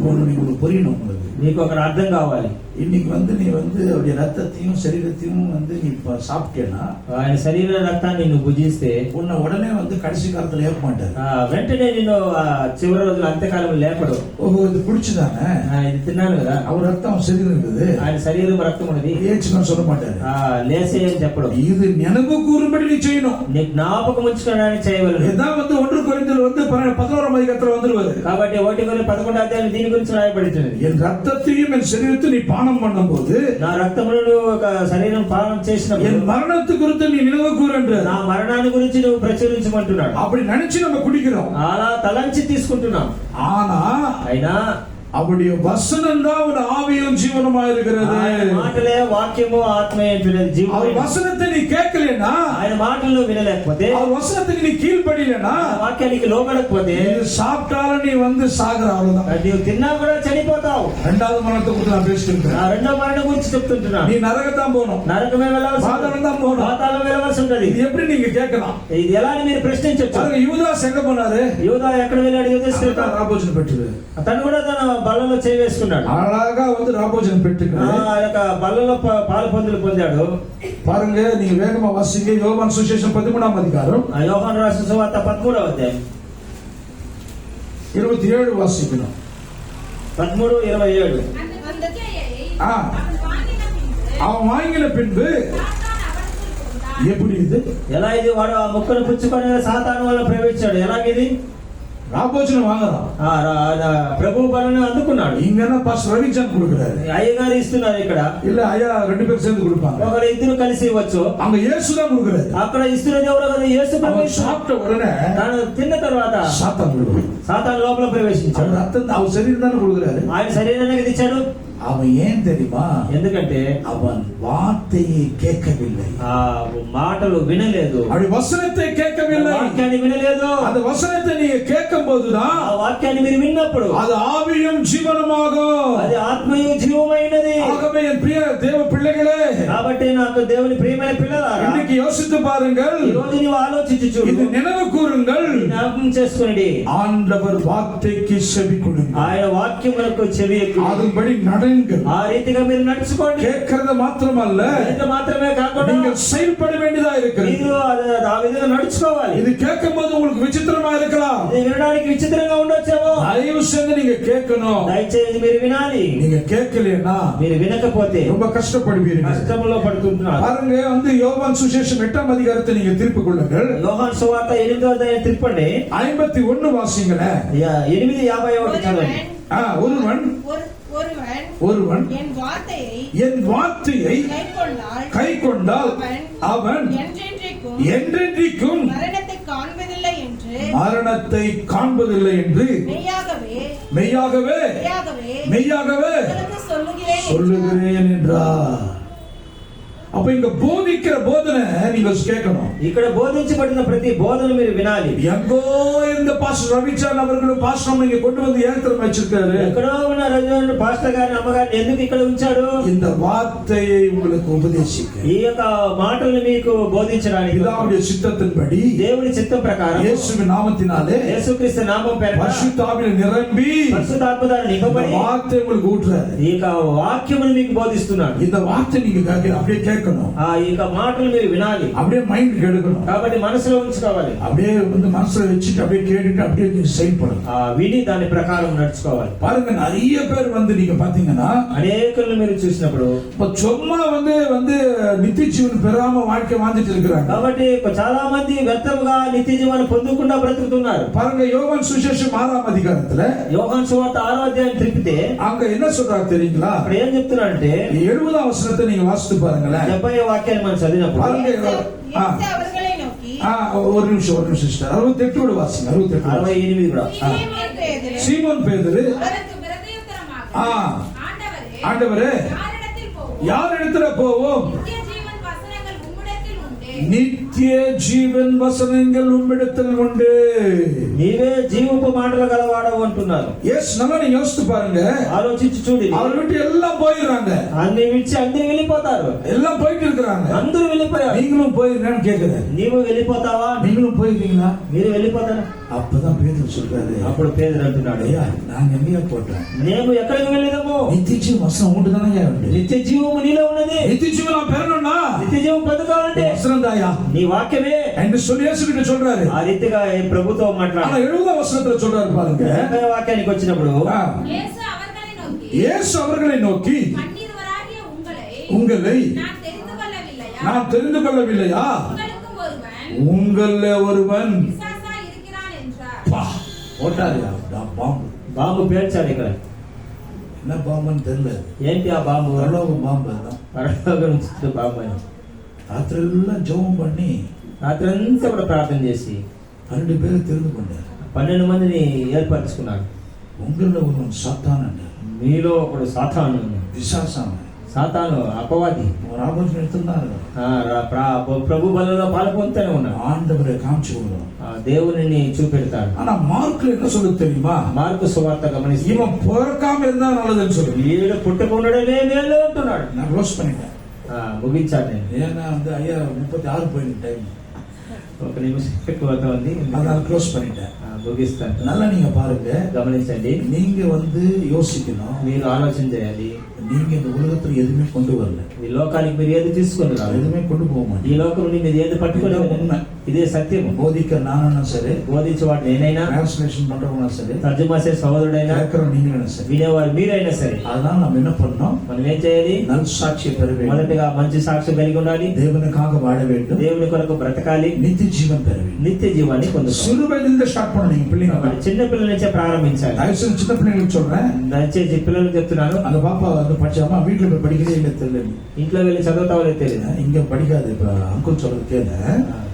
உங்களுக்கு புரியணும், உங்களுக்கு నీకు ఒక అర్థం కావాలి. இன்னைக்கு வந்து நீ வந்து அவருடைய ரத்தத்தையும் சரீரத்தையும் வந்து நீ சாப்பிட்டேன்னா, ఆయన శరీర రక్తాన్ని నువ్వు భుజిస్తే உன்னை உடனே வந்து கடைசி காலத்துல ஏற்க மாட்டாரு. వెంటనే నిన్ను చివరి రోజులు అంత్యకాలం లేపడు. ஓஹோ, இது குடிச்சுதானே, ఇది తిన్నాను కదా, அவர் ரத்தம் சரீரம் இருக்குது, ఆయన శరీరం రక్తం ఉన్నది, ஏச்சுன்னு சொல்ல மாட்டாரு, లేసే అని చెప్పడు. இது நினைவு கூறும்படி நீ செய்யணும், నీ జ్ఞాపకం ఉంచుకోవడానికి చేయవలను. இதான் வந்து 1 கொரிந்தியர் வந்து 11ஆம் அதிகாரத்துல வந்துருவாரு. కాబట్టి 1 అధ్యాయం దీని గురించి రాయబడుతున్నది. என் ரத்தத்தையும் என் சரீரத்தையும் நீ பானம் பண்ணும்போது, నా రక్తమును ఒక శరీరం పానం చేసినప్పుడు என் மரணத்து குறித்து நீ நினைவு கூறுன்ற, నా మరణాన్ని గురించి నువ్వు ప్రచురించమంటున్నాడు. அப்படி நினைச்சு நம்ம குடிக்கிறோம், అలా తలంచి తీసుకుంటున్నాం. అయినా அவருடைய வசனம் தான் ஒரு ஆவியும் ஜீவனமா இருக்கிறது. ఆయన మాటలే వాక్యము ఆత్మ ఏంటున్నది జీవం. அவர் వசனத்தை நீ கேட்கலனா, ఆయన మాటలను వినలేకపోతే, அவர் వసనத்துக்கு நீ కీழ்పడిలేనా, వాక్యానికి లోబడకపోతే, இது சாப்பிட்டாலும் நீ வந்து சாகுற அவ்வளவுதான். నీవు తిన్నా కూడా చనిపోతావు. ரெண்டாவது மரணத்தை குறித்து நான் பேசிட்டு ఆ రెండో మరణం గురించి చెప్తుంటున్నా. நீ நரகத்தான் போகணும், నరకమే వెళ్ళాల్సి, பாதாளம் தான் போகணும், పాతాళం వెళ్ళవలసి ఉంటది. இது எப்படி நீங்க கேட்கலாம்? ఇది ఎలా అని మీరు ప్రశ్నించొచ్చు. பாருங்க, யூதாஸ் எங்க போனாரு? యూదా ఎక్కడ వెళ్ళాడు? యూదా ராபோஜனம் பெற்று తను కూడా తన బల్లలో చేయి వేసుకున్నాడు. அழகா வந்து ராபோஜனம் பெற்றுக்கிறாரு. ఆ యొక్క బల్లలో పాలు పొందులు పొందాడు. பாருங்க, நீங்க வேகமா வாசிங்க. யோவான் சுவிசேஷம் 13ஆம் அதிகாரம் యోహాను రాసిన సువార్త 13వ అధ్యాయం 27 வாசிக்கணும். 13:27. அந்த திக்கையை ஆ. அவன் வாங்கின பின்பு அவன் வாங்கின பின்பு சாத்தான் அவனுக்குள் புகுந்தான். எப்படி இது? ఎలా ఇది? వాడు ఆ ముక్కను పుచ్చుకొని సాతాను వల్ల ప్రవేశించాడు. ఎలాగిది? ராபோஜனம் வாங்குறான். ప్రభు బలను అందుకున్నాడు. இங்கன்னா பாஸ்டர் ரவிச்சந்த் கொடுக்கிறாரு. అయ్యగారు ఇస్తున్నారు ఇక్కడ. இல்ல ஐயா ரெண்டு பேரும் சேர்ந்து கொடுப்பாங்க. ఒకరు ఇద్దరు కలిసి ఇవ్వచ్చు. அங்க இயேசு தான் கொடுக்கிறாரு. అక్కడ ఇస్తున్నది ఎవరో కదా, యేసు அவன் ప్రభు. சாப்பிட்ட உடனே తాను తిన్న తర్వాత சாத்தான் கொடுக்கிறாரு. సాతాను లోపల ప్రవేశించాడు. அவர் ரத்தம் அவர் శరీరం தானே கொடுக்கிறாரு. ఆయన శరీరానికి తెచ్చాడు. அவன் ஏன் தெரியுமா? ఎందుకంటే அவன் வார்த்தையை கேட்கவில்லை, ఆ మాటలు వినలేదు, அப்படி వசனத்தை கேட்கவில்லை. వాక్యాన్ని వినలేదు. அந்த వசனத்தை நீங்க கேட்கும் போதுதான் ఆ వాక్యాన్ని మీరు విన్నప్పుడు அது ஆவியும் ஜீவனமாகும். అది ఆత్మయు జీవమైనది. ஆகவே என் பிரிய தேவ பிள்ளைகளே, కాబట్టి నాకు దేవుని ప్రియమైన పిల్లలారా, இன்னைக்கு யோசித்து பாருங்கள். ఈ రోజు నీవు ఆలోచించి చూడు, இது நினைவு கூறுங்கள். జ్ఞాపకం చేసుకోండి. ஆண்டவர் வார்த்தைக்கு செவி கொடுங்கள். ఆయన వాక్యములకు చెవి ఎక్కు. அதன்படி நடங்கள். ఆ రీతిగా మీరు నడుచుకోండి. கேட்கறது மாத்திரமல்ல, ఇంత మాత్రమే కాకుండా நீங்கள் செயல்பட வேண்டியதா இருக்கிறது. మీరు ఆ విధంగా నడుచుకోవాలి. இது கேட்கும் போது உங்களுக்கு விசித்திரமா இருக்கலாம். ఇది వినడానికి విచిత్రంగా ఉండొచ్చేమో. தயவு செஞ்சு நீங்க கேட்கணும். దయచేసి మీరు వినాలి. நீங்க கேட்கலைன்னா మీరు వినకపోతే ரொம்ப కష్టப்படுவீர்கள். కష్టంలో పడుతుంటున్నారు. பாருங்க, வந்து யோவான் சுவிசேஷம் 8ஆம் அதிகாரத்தை நீங்க திருப்பிக் கொள்ளுங்கள். యోహాను సువార్త 8వ అధ్యాయం తిప్పండి. 51 வாசிங்களேன். 8:51 చదవండి. ஒருவன் ஒருவன் என் வார்த்தையை கைக்கொண்டால் அவன் என்றென்றைக்கும் மரணத்தை காண்பதில்லை என்று மெய்யாகவே சொல்லுகிறேன் என்றார். அப்ப இங்க போதிக்கிற போதனை நீங்க கேட்கணும். ఇక్కడ బోధించబడిన ప్రతి బోధన మీరు వినాలి. எங்கோ இந்த பாஸ்டர் ரவிச்சந்திரன் அவர்களும் பாஸ்டர் இங்க கொண்டு வந்து ஏத்திரம் வச்சிருக்காரு. ఎక్కడో ఉన్న రజోని పాస్టర్ గారిని అమ్మగారిని ఎందుకు ఇక్కడ ఉంచాడు? இந்த வார்த்தையை உங்களுக்கு உபதேசிக்க, ఈ యొక్క మాటల్ని మీకు బోధించడానికి, பிதாவுடைய சித்தத்தின்படி, దేవుని చిత్తం ప్రకారం, இயேசுவின் நாமத்தினாலே, యేసుక్రీస్తు నామం పేరిట பரிசுத்த ஆவியில நிரம்பி పరిశుద్ధాత్మ ద్వారా నింపబడి வார்த்தை உங்களுக்கு ஊற்றுறாரு. ఈ యొక్క వాక్యమును మీకు బోధిస్తున్నాడు. இந்த வார்த்தை நீங்க அப்படியே கேட்கணும். ఆ ఈ యొక్క మాటలు మీరు వినాలి. அப்படியே மைண்ட் எடுக்கணும். కాబట్టి మనసులో ఉంచుకోవాలి. அப்படியே வந்து மனசுல வச்சுட்டு அப்படியே கேட்டுட்டு அப்படியே நீங்க செயல்படணும். విని దాని ప్రకారం నడుచుకోవాలి. பாருங்க, நிறைய பேர் வந்து நீங்க பாத்தீங்கன்னா అనేకులను మీరు చూసినప్పుడు சும்மா வந்து வந்து நித்திய ஜீவன் பெறாம வாழ்க்கை வாழ்ந்துட்டு இருக்கிறாங்க. కాబట్టి చాలా మంది వ్యర్థముగా నిత్య జీవాన్ని పొందకుండా బ్రతుకుతున్నారు. பாருங்க, யோவான் சுவிசேஷம் 6ஆம் அதிகாரத்துல యోహాను సువార్త 6వ అధ్యాయం తిప్పితే அங்க என்ன சொல்றாரு தெரியுங்களா? అక్కడ ఏం చెప్తున్నాడంటే 70ஆம் வசனத்தை நீங்க வாசித்து பாருங்களேன். 70వ వాక్యాన్ని మనం చదివినప్పుడు பாருங்க, அவர்களை நோக்கி ஒரு நிமிஷம் சிஸ்டர், 68 வாசிங்க. 68 68 కూడా சீமோன் பேதுரு அவருக்கு பிரதியுத்தரமாக, ஆண்டவரே, யார் இடத்துல போவோம்? நித்திய ஜீவன் வசனங்கள் உம்மிடத்தில் உண்டு. నీవే జీవపు మాటలు గలవాడవు అంటున్నారు. எஸ், நல்லா நீங்க யோசித்து பாருங்க. ఆలోచించి చూడు. அவர் விட்டு எல்லாம் போயிடுறாங்க. అన్ని విడిచి అందరూ వెళ్ళిపోతారు. எல்லாம் போயிட்டு இருக்காங்க. అందరూ వెళ్ళిపోయారు. நீங்களும் போயிருங்கன்னு கேக்குறேன். నీవు వెళ్ళిపోతావా? நீங்களும் போயிருக்கீங்களா? మీరు వెళ్ళిపోతారా? அப்பதான் பேதுரு சொல்றாரு, అప్పుడు పేదరు అంటున్నాడు, ஐயா நான் எங்கேயா போட்டேன், నేను ఎక్కడికి వెళ్ళేదము? நித்திய வசனம் உண்டு தானே உண்டு. నిత్య జీవము నీలో ఉన్నది. நித்திய ஜீவன் நான் பெறணும்னா నిత్య జీవం పొందుకోవాలంటే வசனம் தாயா నీ వాక్యమే என்று சொல்லி இயேசு கிட்ட சொல்றாரு. ఆ రీతిగా ప్రభుతో ஆனா మాట్లాడు. 70ஆம் வசனத்துல சொல்றாரு பாருங்க. వాక్యానికి వచ్చినప్పుడు இயேசு அவர்களை நோக்கி கண்ணீர்வராகிய உங்களை நான் தெரிந்து கொள்ளவில்லையா? உங்கள ஒருவன் இருக்கிறான் என்றார். போட்டாரியா பாம்பு? బాంబు పేర్చాడు. ఇక్కడ என்ன பாம்புன்னு தெரியல. ఏంటి ఆ బాంబు? பரலோக பாம்பு தான். పరలోకం నుంచి బాంబు అని ராத்திரி எல்லாம் ஜெபம் பண்ணி రాత్రంతా కూడా ప్రార్థన చేసి 12 பேரை தெரிந்து கொண்டார். 12 మందిని ఏర్పరచుకున్నాడు. உங்களில் ஒருவன் சாத்தான் அண்டார். మీలో ఒకడు సాతాను. విశ్వాసం సాతాను అపవాది. రాబోజుని వెళ్తున్నారు. ప్రభు బలలో పాల్పొందుతూనే ఉన్నాడు. ఆండవరే కాంచుకున్నాడు. దేవుని చూపెడతాడు. ஆனா மார்க்ல என்ன சொல்லுது தெரியுமா? మార్కు సువార్త గమనిస్తే இவன் பிறக்காம இருந்தா நல்லதுன்னு சொல்லுது. వీడు పుట్టకుండానే మేలు అంటున్నాడు. நான் க்ளோஸ் பண்ணிட்டேன். ముగించాను నేను. ஏன்னா வந்து ஐயா 36 போயிருக்கு டைம். ఒక నిమిషం ఎక్కువ ఉంది. அதனால க்ளோஸ் பண்ணிட்டேன். ముగిస్తాను. நல்லா நீங்க பாருங்க, గమనించండి. நீங்க வந்து யோசிக்கணும். మీరు ఆలోచన చేయాలి. நீங்க இந்த உலகத்துல எதுவுமே கொண்டு வரல. ఈ లోకానికి మీరు ఏది తీసుకొని రాలేదు. எதுவுமே கொண்டு போக ఈ மாட்டீங்க. లోకం నుండి మీరు ఏది పట్టుకొని உண்மை. ఇదే సత్యం. போதிக்க நானும் சரி, బోధించేవాడు నేనైనా, டிரான்ஸ்லேஷன் பண்றவங்க சரி, తర్జుమాసే సహోదరుడైనా, கேட்கறோம் நீங்களும் சரி. వినేవారు మీరైనా సరే, அதனால நம்ம என்ன பண்ணோம்? మనం ఏం చేయాలి? நல் சாட்சியை பெற வேண்டும். మొదటగా మంచి సాక్ష్యం కలిగి ఉండాలి. தேவனுக்காக வாழ வேண்டும். దేవుని కొరకు బ్రతకాలి. நித்திய ஜீவன் பெற வேண்டும். నిత్య జీవాన్ని పొందుకోవాలి. சிறு వయதிலிருந்து ஸ்டார்ட் பண்ணுங்க பிள்ளைங்க. చిన్న పిల్లల నుంచే ప్రారంభించాలి. தயவுசெய்து சின்ன பிள்ளைங்களுக்கு சொல்றேன். దయచేసి పిల్లలకు చెప్తున్నాను, அந்த பாப்பா வந்து படிச்சாமா வீட்டுல போய் படிக்கிறதே இல்லை தெரியல. ఇంట్లో వెళ్ళి చదువుతావో తెలియదు. இங்க படிக்காது. இப்ப அங்குள் சொல்றது கேளு.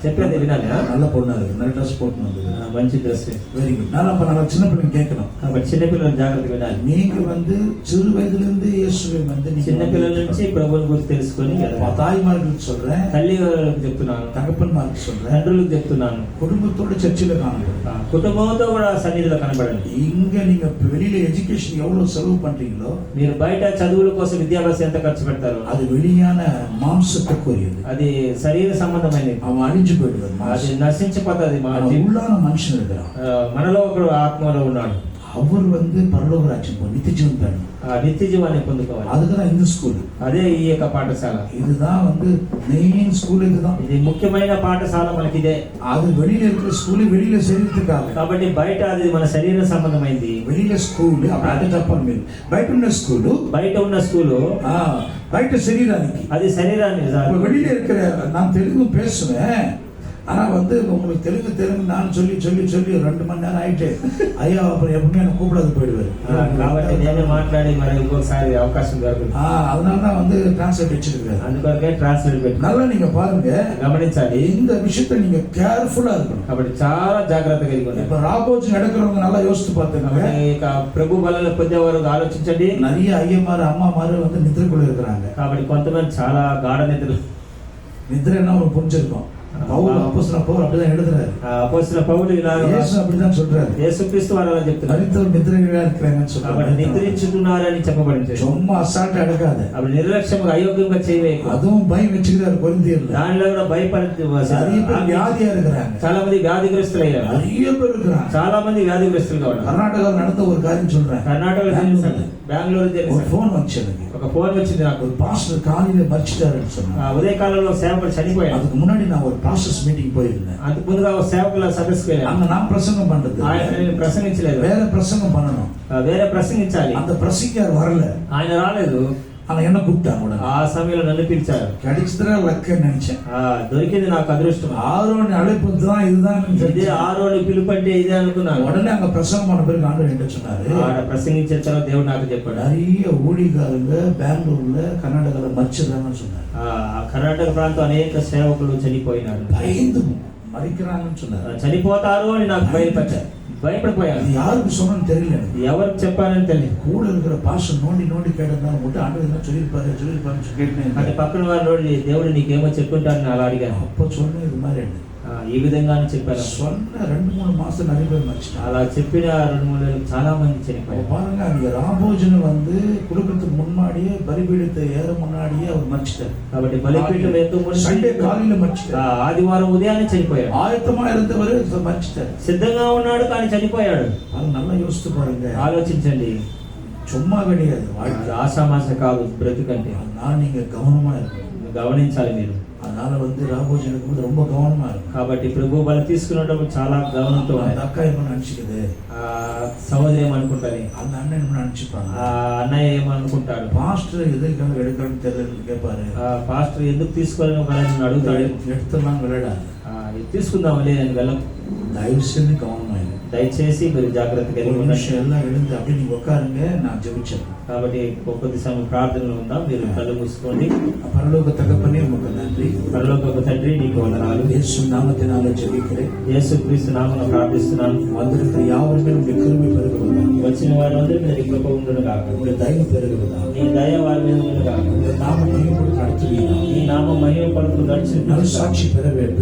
చెప్పేది వినాలి. நல்ல பொண்ணா இருக்கு, நல்ல ட்ரெஸ் போட்டு வந்து మంచి డ్రెస్. Very good. நல்லா சின்ன பிள்ளைங்க கேட்கணும். కాబట్టి చిన్న పిల్లలు జాగ్రత్తగా వినాలి. நீங்க வந்து சிறு வயதிலிருந்து இயேசுவை வந்து చిన్న పిల్లల నుంచి ప్రభువుని గురించి తెలుసుకొని தாய்மார்களுக்கு சொல்றேன், తల్లిదండ్రులకు చెప్తున్నాను, தகப்பன்மாருக்கு சொல்றேன், తండ్రులకు చెప్తున్నాను, குடும்பத்தோட சர்ச்சில காணப்படும். కుటుంబంతో కూడా సన్నిధిలో కనబడండి. இங்க நீங்க வெளியில எஜுகேஷன் எவ்வளவு செலவு பண்றீங்களோ, మీరు బయట చదువుల కోసం విద్యాభ్యాసం ఎంత ఖర్చు పెడతారో அது வெளியான மாம்சத்துக்குரியது. అది శరీర సంబంధమైనది. அவன் అழிஞ்சு పోయిடுவாరు. అది నశించిపోతుంది. உள்ளான మనుషులు இருக்கிறான். మనలో ఒకడు ఆత్మలో ఉన్నాడు. அவர் வந்து பரலோக ராஜ்யம் போய் நித்திய ஜீவன் பெறணும். నిత్య జీవాన్ని పొందుకోవాలి. அதுதான் இந்த ஸ்கூல். అదే ఈ యొక్క పాఠశాల. இதுதான் வந்து மெயின் ஸ்கூல். இதுதான் ఇది ముఖ్యమైన పాఠశాల మనకి ఇదే. அது வெளியில இருக்கிற ஸ்கூல் வெளியில శరీరத்துக்காக. కాబట్టి బయట అది మన శరీర సంబంధమైంది. வெளியில ஸ்கூல் அப்படி தப்பா மீன். బయట ఉన్న ஸ்கூல், బయట ఉన్న స్కూలు బయట శరీరానికి. అది శరీరాన్ని. வெளியில இருக்கிற நான் தெலுங்கு பேசுவேன். ஆனா வந்து உங்களுக்கு தெலுங்கு நான் சொல்லி 2 மணி நேரம் ஆயிட்டு ஐயா அப்புறம் எப்பவுமே என்ன கூப்பிடாது போயிடுவாரு. కాబట్టి నేనే మాట్లాడి మరి ఇంకొకసారి అవకాశం దొరకదు. அதனாலதான் வந்து டிரான்ஸ்லேட் வச்சிருக்காரு. అందుకొరకే ట్రాన్స్లేట్ పెట్టి நல்லா நீங்க பாருங்க, గమనించాలి. இந்த விஷயத்தை நீங்க கேர்ஃபுல்லா இருக்கணும். కాబట్టి చాలా జాగ్రత్తగా ఉండాలి. இப்ப ராபோஜ் நடக்கிறவங்க நல்லா யோசித்து பார்த்துக்கோங்க. ఇక ప్రభు బలలో పొందేవారు ఆలోచించండి. நிறைய ஐயமாரு அம்மாமாரு வந்து நிద్రக்குள்ள இருக்கிறாங்க. కాబట్టి కొంతమంది చాలా గాఢ నిద్రలు. நிద్ర என்ன ஒரு புரிஞ்சிருக்கும். பவுல் அப்போஸ்தலன் பவுல் அப்படிதான் எழுதுறாரு. అపోస్తలుడైన పౌలు ఇలా இயேசு அப்படிதான் சொல்றாரு. యేసుక్రీస్తు వారు అలా చెప్తున్నారు. மரித்தவர் நிద్ரையில இருக்கிறாங்கன்னு కాబట్టి சொல்றாரு. నిద్రించుతున్నారని చెప్పబడింది. சும்மா அசால்ட்டா எடுக்காத. అప్పుడు నిర్లక్ష్యంగా అయోగ్యంగా చేయవేకు. அதுவும் பயம் வச்சுக்கிறாரு கொரிந்தியர்ல. దానిలో కూడా భయపడి நிறைய பேர் வியாதியா இருக்கிறாங்க. చాలా మంది వ్యాధిగ్రస్తులయ్యారు. நிறைய பேர் இருக்கிறாங்க. చాలా మంది వ్యాధిగ్రస్తులుగా ఉన్నారు. கர்நாடகாவில் நடந்த ஒரு காரியம் சொல்றேன். కర్ణాటకలో బెంగళూరు ஒரு ఫోన్ వచ్చి எனக்கு. ఒక ఫోన్ వచ్చింది నాకు. ஒரு பாஸ்டர் காலையில மரிச்சிட்டாருன்னு சொன்னாங்க. ఉదయకాలంలో సేవకుడు చనిపోయాడు. அதுக்கு முன்னாடி நான் ஒரு பாஸ்டர்ஸ் மீட்டிங் போயிருந்தேன். అందుకు ముందుగా సేవకుల సదస్సుకు వెళ్ళాను. அங்க நான் பிரசங்கம் பண்றது. ఆయన ప్రసంగించలేదు. வேற பிரசங்கம் பண்ணணும். వేరే ప్రసంగించాలి. அந்த பிரசங்கியார் வரல. ఆయన రాలేదు. ஆனா என்ன கூப்பிட்டாங்க உடனே. ఆ సమయంలో నన్ను పిలిచారు. கிடைச்சதுல லக்கன்னு நினைச்சேன். దొరికింది నాకు అదృష్టం. ஆரோன் அழைப்பு தான் இதுதான். ఇదే ఆరోని పిలుపు అంటే ఇదే అనుకున్నాను. உடனே அங்க பிரசங்கம் பண்ண பிறகு ஆண்டவர் என்ன சொன்னாரு? ఆడ ప్రసంగించిన తర్వాత దేవుడు నాకు చెప్పాడు. நிறைய ஊழியக்காரங்க பெங்களூர்ல கர்நாடகால மரிச்சிடறாங்கன்னு சொன்னாரு. కర్ణాటక ప్రాంతం అనేక సేవకులు చనిపోయినారు. பயந்து மறிக்கிறாங்கன்னு சொன்னாரு. చనిపోతారు అని నాకు భయపడిపోయాను. இது யாருக்கு சொன்னு தெரியல எனக்கு. ఎవరికి చెప్పానని తెలియదు. கூட இருக்கிற பாஸ்டர் நோண்டி கேட்டதால மட்டும் ஆண்டவர் என்ன சொல்லியிருப்பாருன்னு கேட்டேன். అంటే పక్కన వారు నోడి దేవుడు నీకేమో చెప్పుంటారని అలా అడిగాను. அப்ப சொன்ன இது மாதிரி என்ன ఈ విధంగానే చెప్పాను. சொன்ன 2-3 மாசம் நிறைய பேர் மறிச்சிட்டாங்க. అలా చెప్పిన 2-3 నెలలు చాలా మంది చనిపోయారు. பாருங்க, அங்க ராபோஜன் வந்து கொடுக்கறதுக்கு முன்னாடியே பலிபீடத்தை ஏற முன்னாடியே அவர் மறிச்சிட்டார். కాబట్టి బలిపీఠం ఎత్తు సండే కాలిలో మర్చిపోయాడు. ఆదివారం ఉదయాన్నే చనిపోయాడు. ஆயத்தமா இருந்தவரு மறிச்சிட்டார். సిద్ధంగా ఉన్నాడు కానీ చనిపోయాడు. அது நல்லா யோசித்து பாருங்க. ఆలోచించండి. சும்மா கிடையாது. ఆశామాస కాదు బ్రతుకంటే. அதனால நீங்க கவனமா இருக்கணும். గమనించాలి మీరు. அதனால வந்து ராபோஜனுக்கு ரொம்ப கவனமா இருக்கும். కాబట్టి ప్రభు బలి తీసుకునేటప్పుడు చాలా గమనంతో அந்த అక్క ఏమని అనిచికదే, సహోదరి ఏమనుకుంటారు, அந்த అన్న ఏమని అనిచిப்பாங்க, అన్నయ్య ఏమనుకుంటాడు, పాస్టర్ ఎదురు எடுக்கணும்னு தெரியல கேட்பாரு. పాస్టర్ ఎందుకు తీసుకోవాలని ఒకరిని అడుగుతాడు. எடுத்துலாம் விளையாடாது. తీసుకుందామలే అని వెళ్ళం. தயவு செஞ்சு கவனமா இருக்கு. దయచేసి మీరు జాగ్రత్తగా ஒரு ఉండండి. நிமிஷம் எல்லாம் எழுந்து அப்படியே நீங்க உட்காருங்க, நான் ஜெபிச்சேன். కాబట్టి కొద్ది సమయం ప్రార్థనలో ఉందాం. మీరు కళ్ళు మూసుకోండి. பரலோக தகப்பனே உமக்கு நன்றி. పరలోకపు తండ్రి నీకు వందనాలు. இயேசு நாமத்தினால ஜெபிக்கிறேன். యేసుక్రీస్తు నామమున ప్రార్థిస్తున్నాను. வந்திருக்கிற யாவர் மேலும் உடைய கிருபை பெருகுவதாக, వచ్చిన వారందరి మీద నీ కృప ఉండును గాక. உடைய தயவு பெருகுவதாக, నీ దయ వారి మీద ఉండును గాక. உடைய நாம மகிமை நடத்துவீங்க. నీ నామం మహిమ పలుకు நல்ல சாட்சி பெற பெற்ற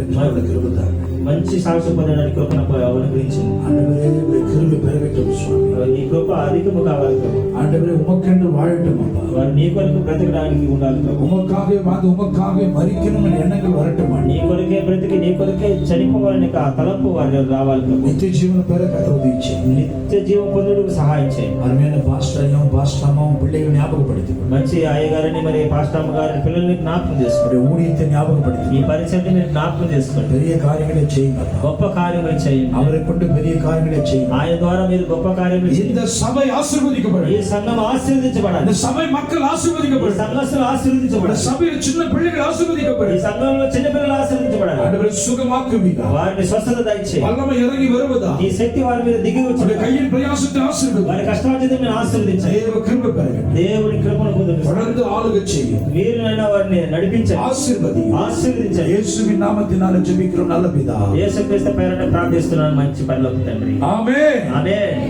கிருபை మంచి సాక్షి పొందడానికి కృపను అనుగ్రహించింది. ஆண்டவரே உடைய கிருபை பெறவேண்டும் சுவாமி. నీ కృప అధికము కావాలి ప్రభు. ஆண்டவரே உமக்கென்று வாழட்டும் அப்பா. వారు నీ కొరకు బ్రతకడానికి ఉండాలి ప్రభు. உமக்காக வாழ்ந்து உமக்காக மரிக்கணும் என்ற எண்ணங்கள் வரட்டும். నీ కొరకే బ్రతికి నీ కొరకే చనిపోవాలని ఆ తలంపు వారు రావాలి ప్రభు. நித்திய ஜீவன பெற கத்தோதிச்சு నిత్య జీవం పొందుటకు సహాయం చేయండి. அருமையான பாஸ்டரையும் பாஸ்டாமாவும் பிள்ளைகள் ஞாபகப்படுத்தி మంచి అయ్యగారిని మరి పాస్టమ్మ గారిని పిల్లల్ని జ్ఞాపకం చేసుకోండి. அவருடைய ஊழியத்தை ஞாபகப்படுத்தி ఈ పరిచయాన్ని మీరు జ్ఞాపకం చేసుకోండి. பெரிய காரியங்களை செய்யுங்க அப்பா. గొప్ప కార్యములు చేయండి. அவரை கொண்டு பெரிய காரியங்களை செய்யுங்க. ఆయన ద్వారా మీరు గొప్ప కార్యములు இந்த చేయండి. சபை ఈ ஆசீர்வதிக்கப்படும். సంఘం ఆశీర్వదించబడాలి. இந்த சபை மக்கள் ఈ ஆசீர்வதிக்கப்படும். సంఘస్థులు இந்த ఆశీర్వదించబడాలి. சபையில் சின்ன பிள்ளைகள் ఈ ஆசீர்வதிக்கப்படும். సంఘంలో చిన్న పిల్లలు ఆశీర్వదించబడాలి. ஆண்டவரே சுகமாக்குவீங்க. వారిని స్వస్థత దయచేయండి. வல்லமை இறங்கி வருவதா. ఈ శక్తి వారి మీద దిగి உடைய వచ్చి கையின் பிரயாசத்தை ஆசீர்வதி. వారి కష్టార్జితం మీరు ఆశీర్వదించండి. தேவ கிருபை பெறுங்க. దేవుని కృపను పొందండి. தொடர்ந்து ஆளுகை செய்யும். మీరునైనా వారిని నడిపించండి, ஆசீர்வதி. ఆశీర్వదించండి. இயேசுவின் நாமத்தினால ஜெபிக்கிறோம் நல்ல பிதா. యేసుక్రీస్తు పేరట ప్రార్థిస్తున్నాను మంచి పరలోక తండ్రి. ஆமென். ఆమేన్.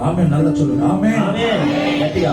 ஆமென். நல்லா சொல்லுங்க. ஆமென். ఆమేన్. గట్టిగా